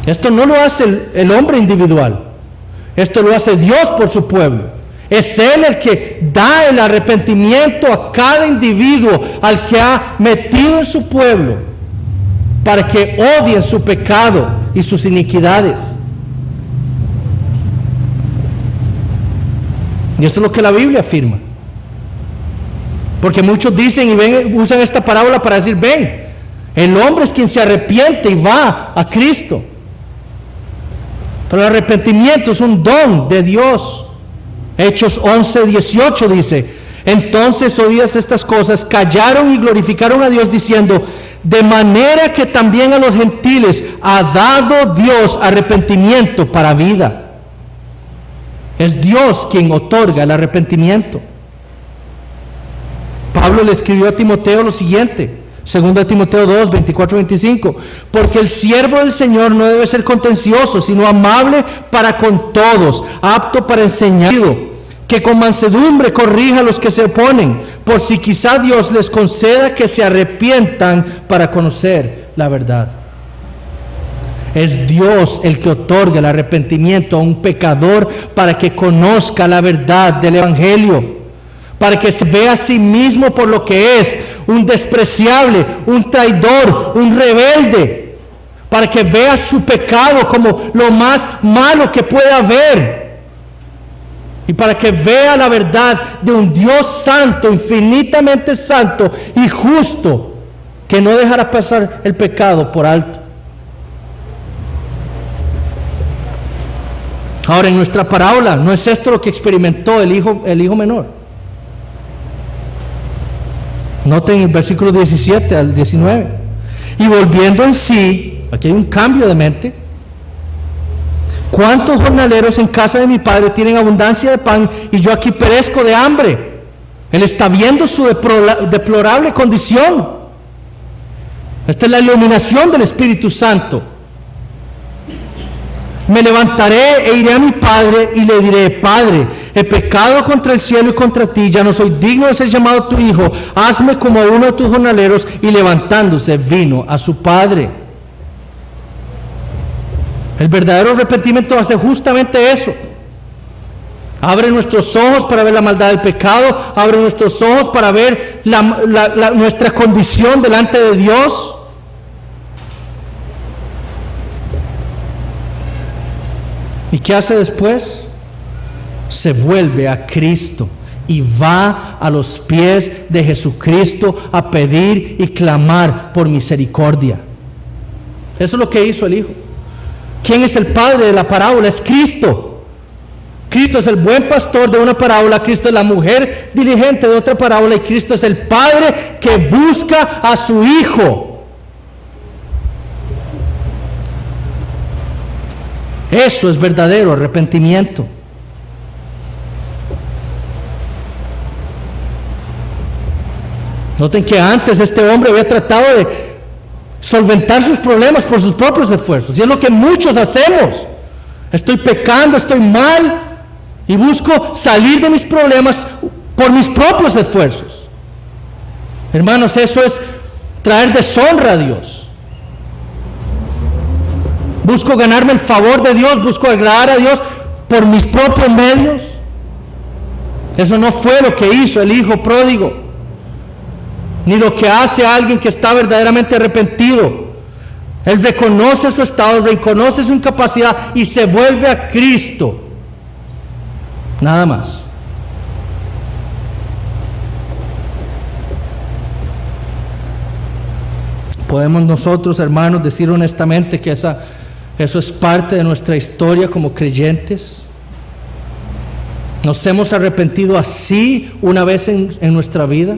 Esto no lo hace el hombre individual, esto lo hace Dios por su pueblo. Es Él el que da el arrepentimiento a cada individuo al que ha metido en su pueblo, para que odien su pecado y sus iniquidades. Y esto es lo que la Biblia afirma. Porque muchos dicen y usan esta parábola para decir: ven, el hombre es quien se arrepiente y va a Cristo. Pero el arrepentimiento es un don de Dios. Hechos 11:18 dice: entonces, oídas estas cosas, callaron y glorificaron a Dios diciendo: de manera que también a los gentiles ha dado Dios arrepentimiento para vida. Es Dios quien otorga el arrepentimiento. Pablo le escribió a Timoteo lo siguiente, 2 Timoteo 2, 24-25: porque el siervo del Señor no debe ser contencioso, sino amable para con todos, apto para enseñar, que con mansedumbre corrija a los que se oponen, por si quizá Dios les conceda que se arrepientan para conocer la verdad. Es Dios el que otorga el arrepentimiento a un pecador para que conozca la verdad del Evangelio. para que se vea a sí mismo por lo que es, un despreciable, un traidor, un rebelde, para que vea su pecado como lo más malo que pueda haber, y para que vea la verdad de un Dios santo, infinitamente santo y justo, que no dejará pasar el pecado por alto. Ahora, en nuestra parábola, ¿no es esto lo que experimentó el hijo menor? Noten el versículo 17 al 19. Y volviendo en sí, aquí hay un cambio de mente. ¿Cuántos jornaleros en casa de mi padre tienen abundancia de pan y yo aquí perezco de hambre? Él está viendo su deplorable condición. Esta es la iluminación del Espíritu Santo. Me levantaré e iré a mi padre y le diré: Padre, he pecado contra el cielo y contra ti, ya no soy digno de ser llamado tu hijo, hazme como a uno de tus jornaleros. Y levantándose vino a su padre. El verdadero arrepentimiento hace justamente eso. Abre nuestros ojos para ver la maldad del pecado, abre nuestros ojos para ver nuestra condición delante de Dios. ¿Y qué hace después? Se vuelve a Cristo y va a los pies de Jesucristo a pedir y clamar por misericordia. Eso es lo que hizo el Hijo. ¿Quién es el padre de la parábola? Es Cristo. Cristo es el buen pastor de una parábola, Cristo es la mujer diligente de otra parábola, y Cristo es el padre que busca a su Hijo. Eso es verdadero arrepentimiento. Noten que antes este hombre había tratado de solventar sus problemas por sus propios esfuerzos, y es lo que muchos hacemos. Estoy pecando, estoy mal, y busco salir de mis problemas por mis propios esfuerzos. Hermanos, eso es traer deshonra a Dios. Busco ganarme el favor de Dios, busco agradar a Dios por mis propios medios. Eso no fue lo que hizo el hijo pródigo, ni lo que hace alguien que está verdaderamente arrepentido. Él reconoce su estado, reconoce su incapacidad y se vuelve a Cristo. Nada más. Podemos nosotros, hermanos, decir honestamente que eso es parte de nuestra historia como creyentes. ¿Nos hemos arrepentido así una vez en nuestra vida?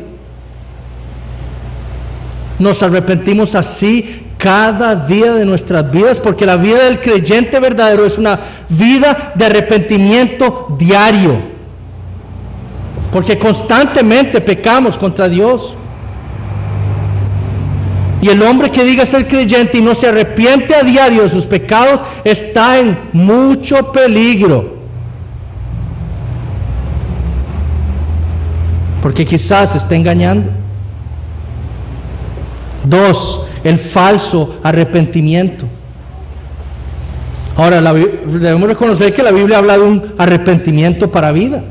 ¿Nos arrepentimos así cada día de nuestras vidas? Porque la vida del creyente verdadero es una vida de arrepentimiento diario. Porque constantemente pecamos contra Dios. Y el hombre que diga ser creyente y no se arrepiente a diario de sus pecados está en mucho peligro. Porque quizás se está engañando. 2. El falso arrepentimiento. Ahora, debemos reconocer que la Biblia habla de un arrepentimiento para vida.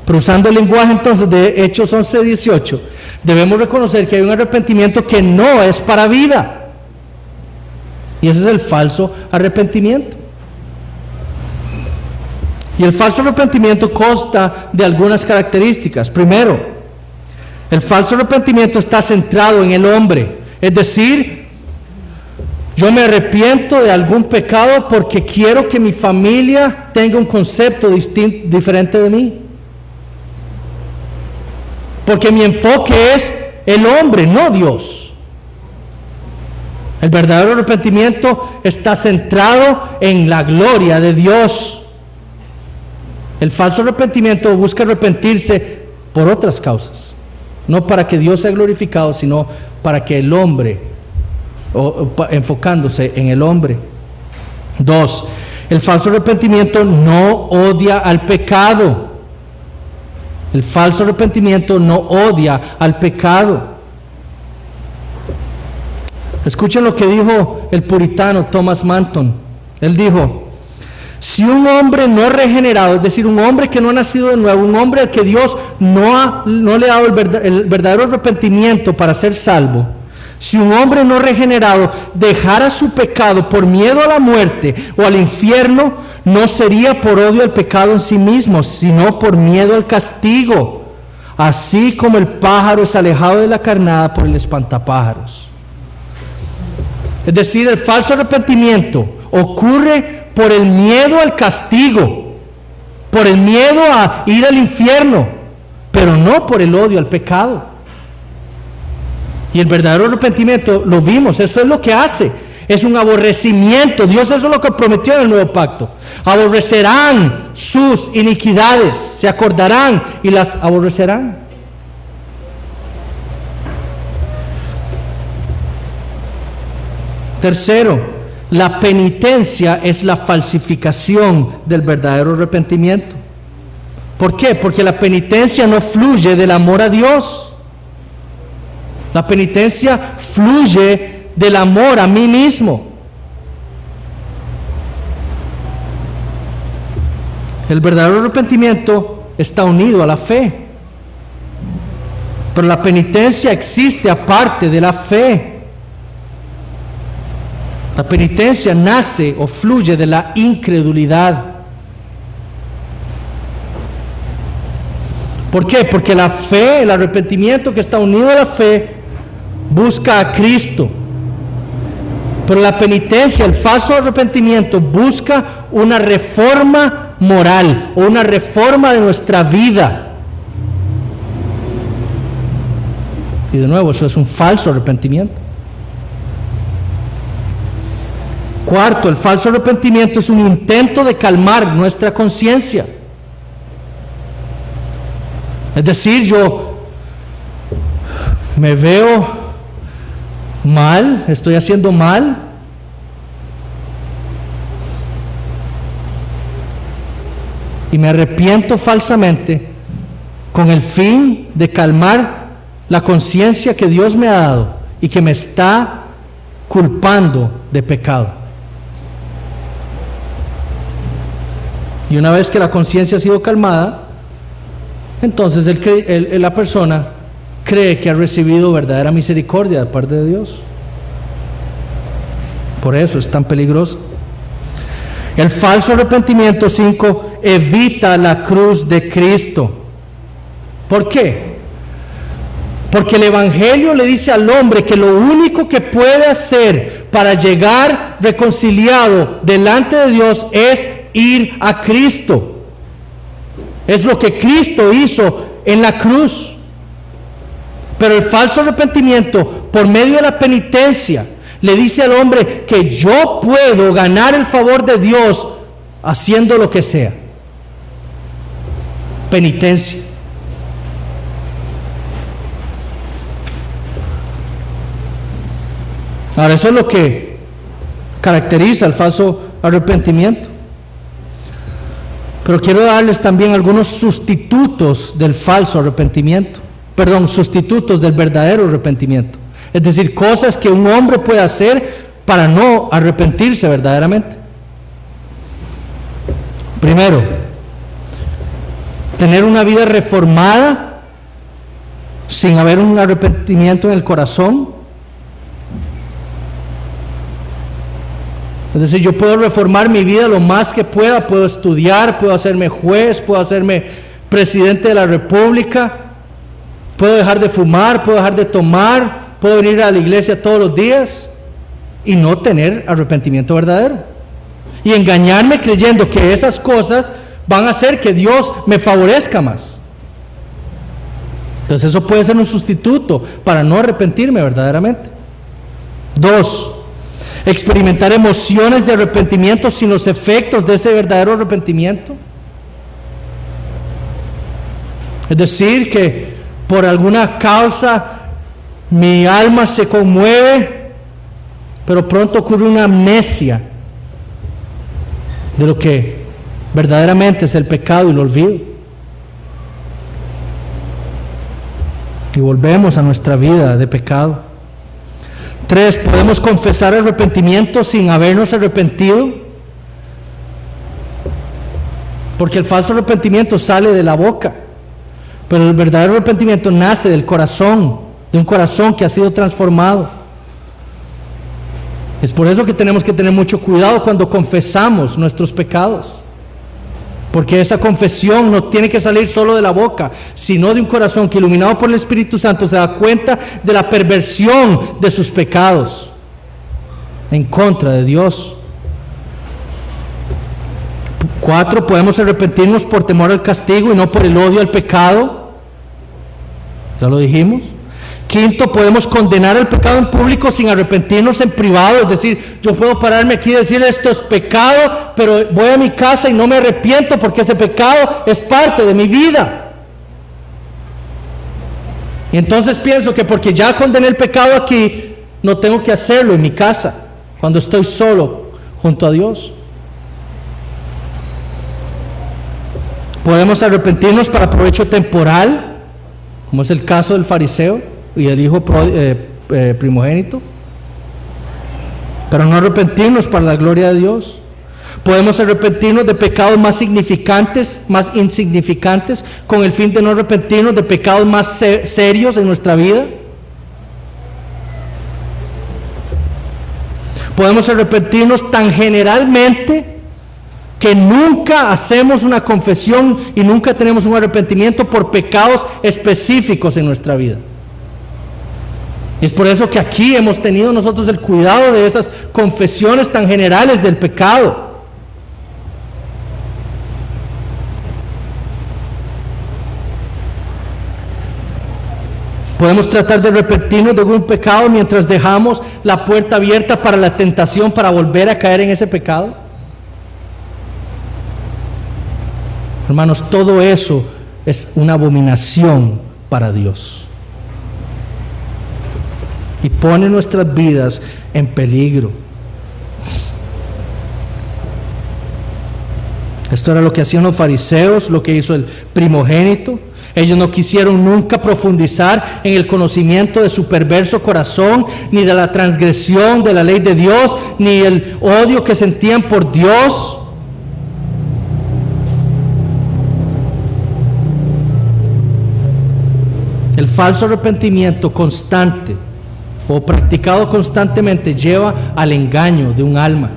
Pero usando el lenguaje entonces de Hechos 11:18, debemos reconocer que hay un arrepentimiento que no es para vida. Y ese es el falso arrepentimiento. Y el falso arrepentimiento consta de algunas características. Primero, el falso arrepentimiento está centrado en el hombre. Es decir, yo me arrepiento de algún pecado porque quiero que mi familia tenga un concepto diferente de mí. Porque mi enfoque es el hombre, no Dios. El verdadero arrepentimiento está centrado en la gloria de Dios. El falso arrepentimiento busca arrepentirse por otras causas. No para que Dios sea glorificado, sino para que el hombre, enfocándose en el hombre. 2. El falso arrepentimiento no odia al pecado. El falso arrepentimiento no odia al pecado. Escuchen lo que dijo el puritano Thomas Manton. Él dijo: Si un hombre no regenerado, es decir, un hombre que no ha nacido de nuevo, un hombre al que Dios no le ha dado el verdadero arrepentimiento para ser salvo, si un hombre no regenerado dejara su pecado por miedo a la muerte o al infierno, no sería por odio al pecado en sí mismo, sino por miedo al castigo, así como el pájaro es alejado de la carnada por el espantapájaros. Es decir, el falso arrepentimiento ocurre por el miedo al castigo, por el miedo a ir al infierno, pero no por el odio al pecado. Y el verdadero arrepentimiento, lo vimos, eso es lo que hace, es un aborrecimiento. Dios eso es lo que prometió en el nuevo pacto. Aborrecerán sus iniquidades, se acordarán y las aborrecerán. Tercero, la penitencia es la falsificación del verdadero arrepentimiento. ¿Por qué? Porque la penitencia no fluye del amor a Dios. La penitencia fluye del amor a mí mismo. El verdadero arrepentimiento está unido a la fe, pero la penitencia existe aparte de la fe. La penitencia nace o fluye de la incredulidad. ¿Por qué? Porque la fe, el arrepentimiento que está unido a la fe, busca a Cristo. Pero la penitencia, el falso arrepentimiento, busca una reforma moral o una reforma de nuestra vida. Y de nuevo, eso es un falso arrepentimiento. Cuarto, el falso arrepentimiento es un intento de calmar nuestra conciencia. Es decir, yo me veo mal, estoy haciendo mal, y me arrepiento falsamente con el fin de calmar la conciencia que Dios me ha dado y que me está culpando de pecado. Y una vez que la conciencia ha sido calmada, entonces la persona cree que ha recibido verdadera misericordia de parte de Dios. Por eso es tan peligroso. El falso arrepentimiento 5 evita la cruz de Cristo. ¿Por qué? Porque el Evangelio le dice al hombre que lo único que puede hacer para llegar reconciliado delante de Dios es ir a Cristo. Es lo que Cristo hizo en la cruz. Pero el falso arrepentimiento, por medio de la penitencia, le dice al hombre que yo puedo ganar el favor de Dios haciendo lo que sea. Penitencia. Ahora, eso es lo que caracteriza el falso arrepentimiento. Pero quiero darles también algunos sustitutos del falso arrepentimiento. Sustitutos del verdadero arrepentimiento. Es decir, cosas que un hombre puede hacer para no arrepentirse verdaderamente. Primero, tener una vida reformada sin haber un arrepentimiento en el corazón. Es decir, yo puedo reformar mi vida lo más que pueda, puedo estudiar, puedo hacerme juez, puedo hacerme presidente de la república, puedo dejar de fumar, puedo dejar de tomar, puedo venir a la iglesia todos los días y no tener arrepentimiento verdadero. Y engañarme creyendo que esas cosas van a hacer que Dios me favorezca más. Entonces eso puede ser un sustituto para no arrepentirme verdaderamente. 2. Experimentar emociones de arrepentimiento sin los efectos de ese verdadero arrepentimiento. Es decir, que por alguna causa mi alma se conmueve, pero pronto ocurre una amnesia de lo que verdaderamente es el pecado y lo olvido. Y volvemos a nuestra vida de pecado. 3. Podemos confesar arrepentimiento sin habernos arrepentido. Porque el falso arrepentimiento sale de la boca, pero el verdadero arrepentimiento nace del corazón, de un corazón que ha sido transformado. Es por eso que tenemos que tener mucho cuidado cuando confesamos nuestros pecados, porque esa confesión no tiene que salir solo de la boca, sino de un corazón que, iluminado por el Espíritu Santo, se da cuenta de la perversión de sus pecados en contra de Dios. 4, podemos arrepentirnos por temor al castigo y no por el odio al pecado. Ya lo dijimos. 5, podemos condenar el pecado en público sin arrepentirnos en privado. Es decir, yo puedo pararme aquí y decir esto es pecado, pero voy a mi casa y no me arrepiento porque ese pecado es parte de mi vida. Y entonces pienso que porque ya condené el pecado aquí, no tengo que hacerlo en mi casa, cuando estoy solo junto a Dios. Podemos arrepentirnos para provecho temporal, como es el caso del fariseo y el hijo primogénito, pero no arrepentirnos para la gloria de Dios. Podemos arrepentirnos de pecados más significantes, más insignificantes, con el fin de no arrepentirnos de pecados más serios en nuestra vida. Podemos arrepentirnos tan generalmente que nunca hacemos una confesión y nunca tenemos un arrepentimiento por pecados específicos en nuestra vida. Y es por eso que aquí hemos tenido nosotros el cuidado de esas confesiones tan generales del pecado. Podemos tratar de arrepentirnos de algún pecado mientras dejamos la puerta abierta para la tentación para volver a caer en ese pecado. Hermanos, todo eso es una abominación para Dios y pone nuestras vidas en peligro. Esto era lo que hacían los fariseos, lo que hizo el primogénito. Ellos no quisieron nunca profundizar en el conocimiento de su perverso corazón, ni de la transgresión de la ley de Dios, ni el odio que sentían por Dios. El falso arrepentimiento constante o practicado constantemente lleva al engaño de un alma.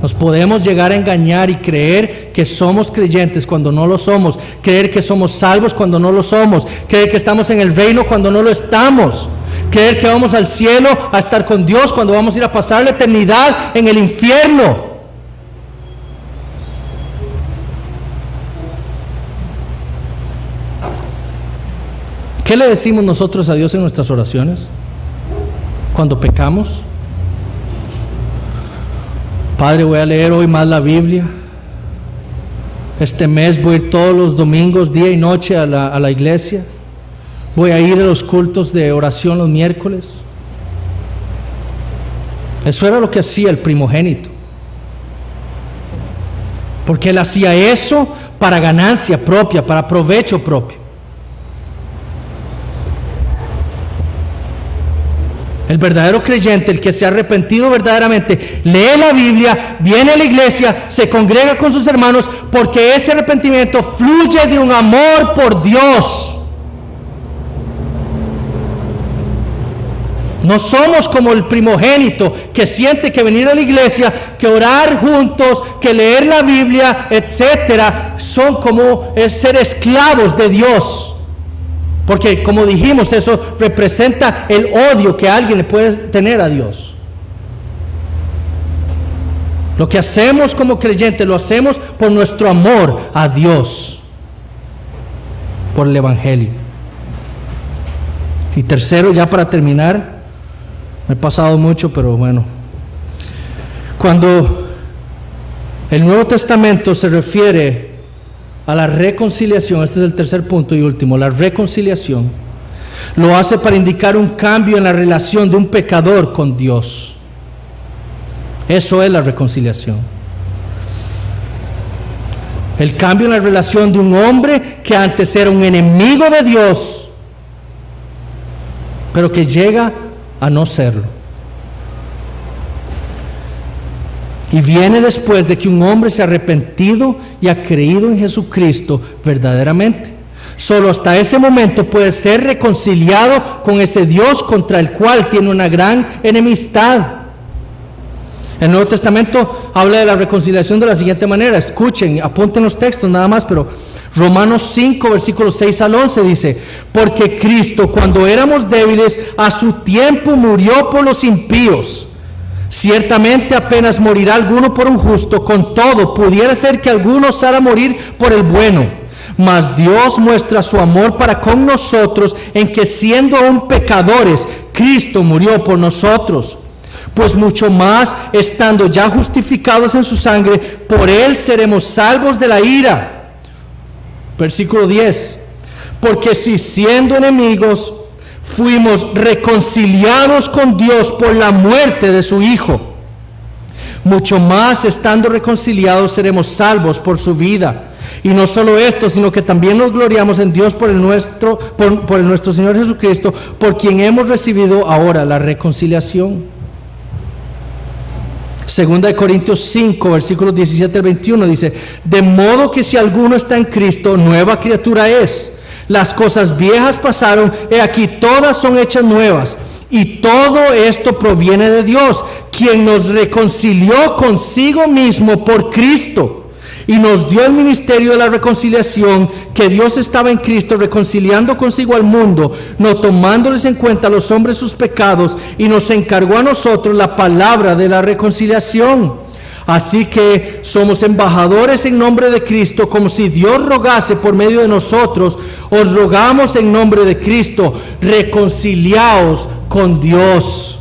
Nos podemos llegar a engañar y creer que somos creyentes cuando no lo somos, creer que somos salvos cuando no lo somos, creer que estamos en el reino cuando no lo estamos, creer que vamos al cielo a estar con Dios cuando vamos a ir a pasar la eternidad en el infierno. ¿Qué le decimos nosotros a Dios en nuestras oraciones cuando pecamos? Padre, voy a leer hoy más la Biblia. Este mes voy a ir todos los domingos, día y noche a la iglesia. Voy a ir a los cultos de oración los miércoles. Eso era lo que hacía el primogénito, porque él hacía eso para ganancia propia, para provecho propio. El verdadero creyente, el que se ha arrepentido verdaderamente, lee la Biblia, viene a la iglesia, se congrega con sus hermanos, porque ese arrepentimiento fluye de un amor por Dios. No somos como el primogénito que siente que venir a la iglesia, que orar juntos, que leer la Biblia, etcétera, son como ser esclavos de Dios. Porque, como dijimos, eso representa el odio que alguien le puede tener a Dios. Lo que hacemos como creyentes lo hacemos por nuestro amor a Dios, por el Evangelio. Y tercero, ya para terminar, me he pasado mucho, pero bueno, cuando el Nuevo Testamento se refiere a la reconciliación, este es el tercer punto y último, la reconciliación, lo hace para indicar un cambio en la relación de un pecador con Dios. Eso es la reconciliación. El cambio en la relación de un hombre que antes era un enemigo de Dios, pero que llega a no serlo. Y viene después de que un hombre se ha arrepentido y ha creído en Jesucristo verdaderamente. Solo hasta ese momento puede ser reconciliado con ese Dios contra el cual tiene una gran enemistad. El Nuevo Testamento habla de la reconciliación de la siguiente manera. Escuchen, apunten los textos nada más, pero Romanos 5, versículos 6 al 11 dice: porque Cristo, cuando éramos débiles, a su tiempo murió por los impíos. Ciertamente apenas morirá alguno por un justo, con todo pudiera ser que alguno osara morir por el bueno. Mas Dios muestra su amor para con nosotros en que, siendo aún pecadores, Cristo murió por nosotros. Pues mucho más, estando ya justificados en su sangre, por él seremos salvos de la ira. Versículo 10. Porque si siendo enemigos fuimos reconciliados con Dios por la muerte de su Hijo, mucho más, estando reconciliados, seremos salvos por su vida. Y no solo esto, sino que también nos gloriamos en Dios por el nuestro Señor Jesucristo, por quien hemos recibido ahora la reconciliación. Segunda de Corintios 5, versículos 17 al 21 dice: de modo que si alguno está en Cristo, nueva criatura es. Las cosas viejas pasaron, he aquí todas son hechas nuevas. Y todo esto proviene de Dios, quien nos reconcilió consigo mismo por Cristo y nos dio el ministerio de la reconciliación, que Dios estaba en Cristo reconciliando consigo al mundo, no tomándoles en cuenta a los hombres sus pecados, y nos encargó a nosotros la palabra de la reconciliación. Así que somos embajadores en nombre de Cristo, como si Dios rogase por medio de nosotros. Os rogamos en nombre de Cristo, reconciliaos con Dios.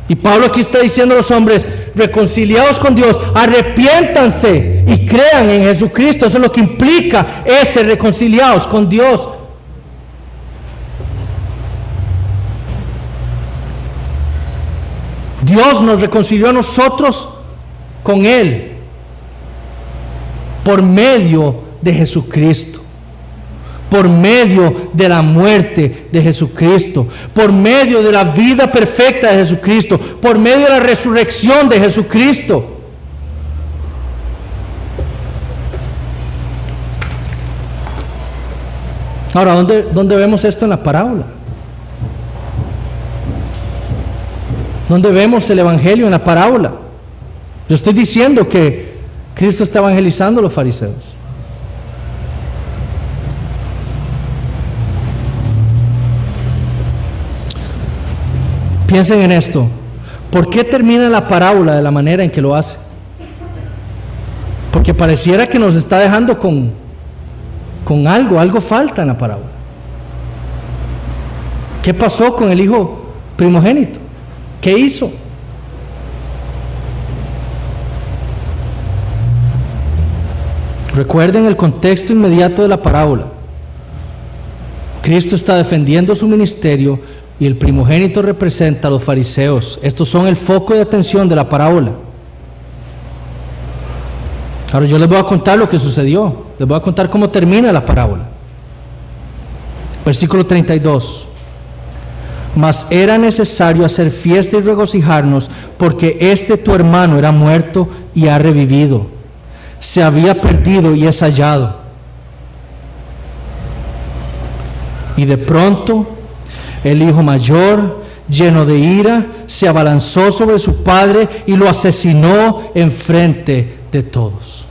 Y Pablo aquí está diciendo a los hombres: reconciliados con Dios, arrepiéntanse y crean en Jesucristo. Eso es lo que implica ese reconciliados con Dios. Dios nos reconcilió a nosotros con Él por medio de Jesucristo, por medio de la muerte de Jesucristo, por medio de la vida perfecta de Jesucristo, por medio de la resurrección de Jesucristo. Ahora, ¿dónde vemos esto en la parábola? ¿Dónde vemos el evangelio en la parábola? Yo estoy diciendo que Cristo está evangelizando a los fariseos. Piensen en esto. ¿Por qué termina la parábola de la manera en que lo hace? Porque pareciera que nos está dejando con algo falta en la parábola. ¿Qué pasó con el hijo primogénito? ¿Qué hizo? Recuerden el contexto inmediato de la parábola. Cristo está defendiendo su ministerio y el primogénito representa a los fariseos. Estos son el foco de atención de la parábola. Ahora yo les voy a contar lo que sucedió. Les voy a contar cómo termina la parábola. Versículo 32. Mas era necesario hacer fiesta y regocijarnos, porque tu hermano era muerto y ha revivido. Se había perdido y es hallado. Y de pronto el hijo mayor, lleno de ira, se abalanzó sobre su padre y lo asesinó enfrente de todos.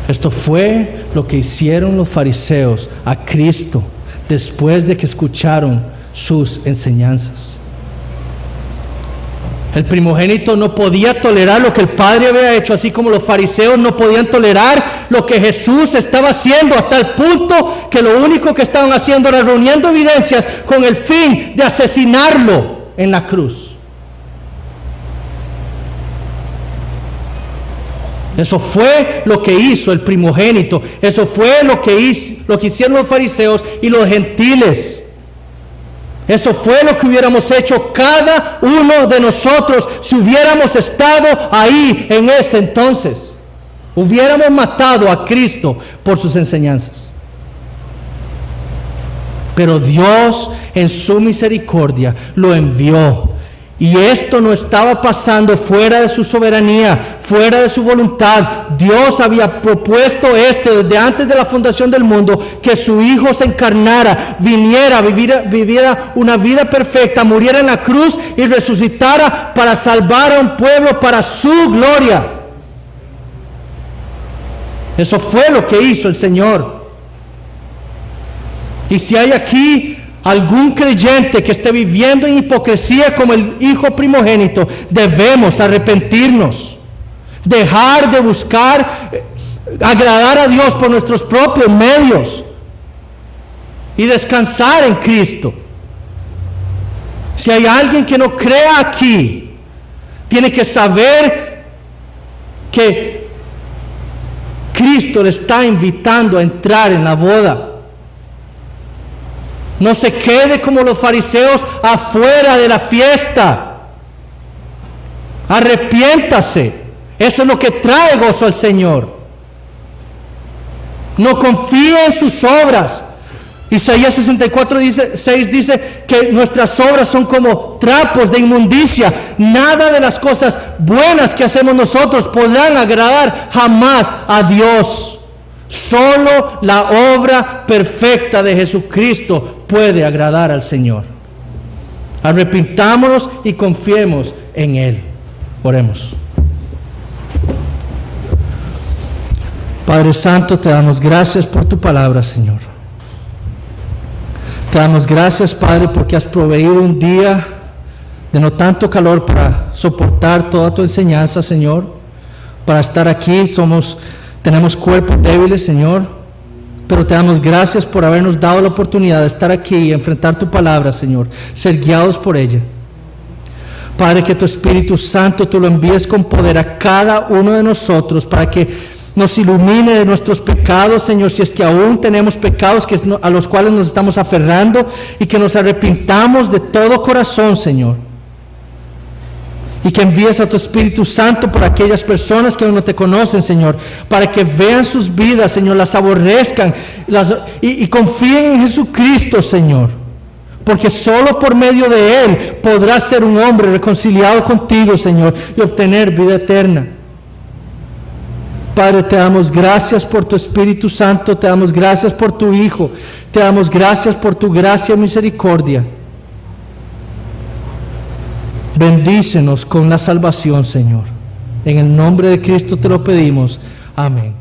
Esto fue lo que hicieron los fariseos a Cristo después de que escucharon sus enseñanzas. El primogénito no podía tolerar lo que el padre había hecho, así como los fariseos no podían tolerar lo que Jesús estaba haciendo, a tal punto que lo único que estaban haciendo era reuniendo evidencias con el fin de asesinarlo en la cruz. Eso fue lo que hizo el primogénito. Eso fue lo que hicieron los fariseos y los gentiles. Eso fue lo que hubiéramos hecho cada uno de nosotros si hubiéramos estado ahí en ese entonces. Hubiéramos matado a Cristo por sus enseñanzas. Pero Dios en su misericordia lo envió Y esto no estaba pasando fuera de su soberanía, fuera de su voluntad. Dios había propuesto esto desde antes de la fundación del mundo, que su Hijo se encarnara, viniera, viviera una vida perfecta, muriera en la cruz y resucitara para salvar a un pueblo para su gloria. Eso fue lo que hizo el Señor. Y si hay aquí algún creyente que esté viviendo en hipocresía como el hijo primogénito, debemos arrepentirnos, dejar de buscar agradar a Dios por nuestros propios medios y descansar en Cristo. Si hay alguien que no crea aquí, tiene que saber que Cristo le está invitando a entrar en la boda. No se quede como los fariseos afuera de la fiesta. Arrepiéntase. Eso es lo que trae gozo al Señor. No confíe en sus obras. Isaías 64:6 dice que nuestras obras son como trapos de inmundicia. Nada de las cosas buenas que hacemos nosotros podrán agradar jamás a Dios. Solo la obra perfecta de Jesucristo puede agradar al Señor. Arrepintámonos y confiemos en Él. Oremos. Padre Santo, te damos gracias por tu palabra, Señor. Te damos gracias, Padre, porque has proveído un día de no tanto calor para soportar toda tu enseñanza, Señor. Para estar aquí tenemos cuerpos débiles, Señor, pero te damos gracias por habernos dado la oportunidad de estar aquí y enfrentar tu palabra, Señor, ser guiados por ella. Padre, que tu Espíritu Santo tú lo envíes con poder a cada uno de nosotros para que nos ilumine de nuestros pecados, Señor, si es que aún tenemos pecados a los cuales nos estamos aferrando, y que nos arrepintamos de todo corazón, Señor. Y que envíes a tu Espíritu Santo por aquellas personas que aún no te conocen, Señor, para que vean sus vidas, Señor, las aborrezcan y confíen en Jesucristo, Señor, porque solo por medio de Él podrás ser un hombre reconciliado contigo, Señor, y obtener vida eterna. Padre, te damos gracias por tu Espíritu Santo, te damos gracias por tu Hijo, te damos gracias por tu gracia y misericordia. Bendícenos con la salvación, Señor. En el nombre de Cristo te lo pedimos. Amén.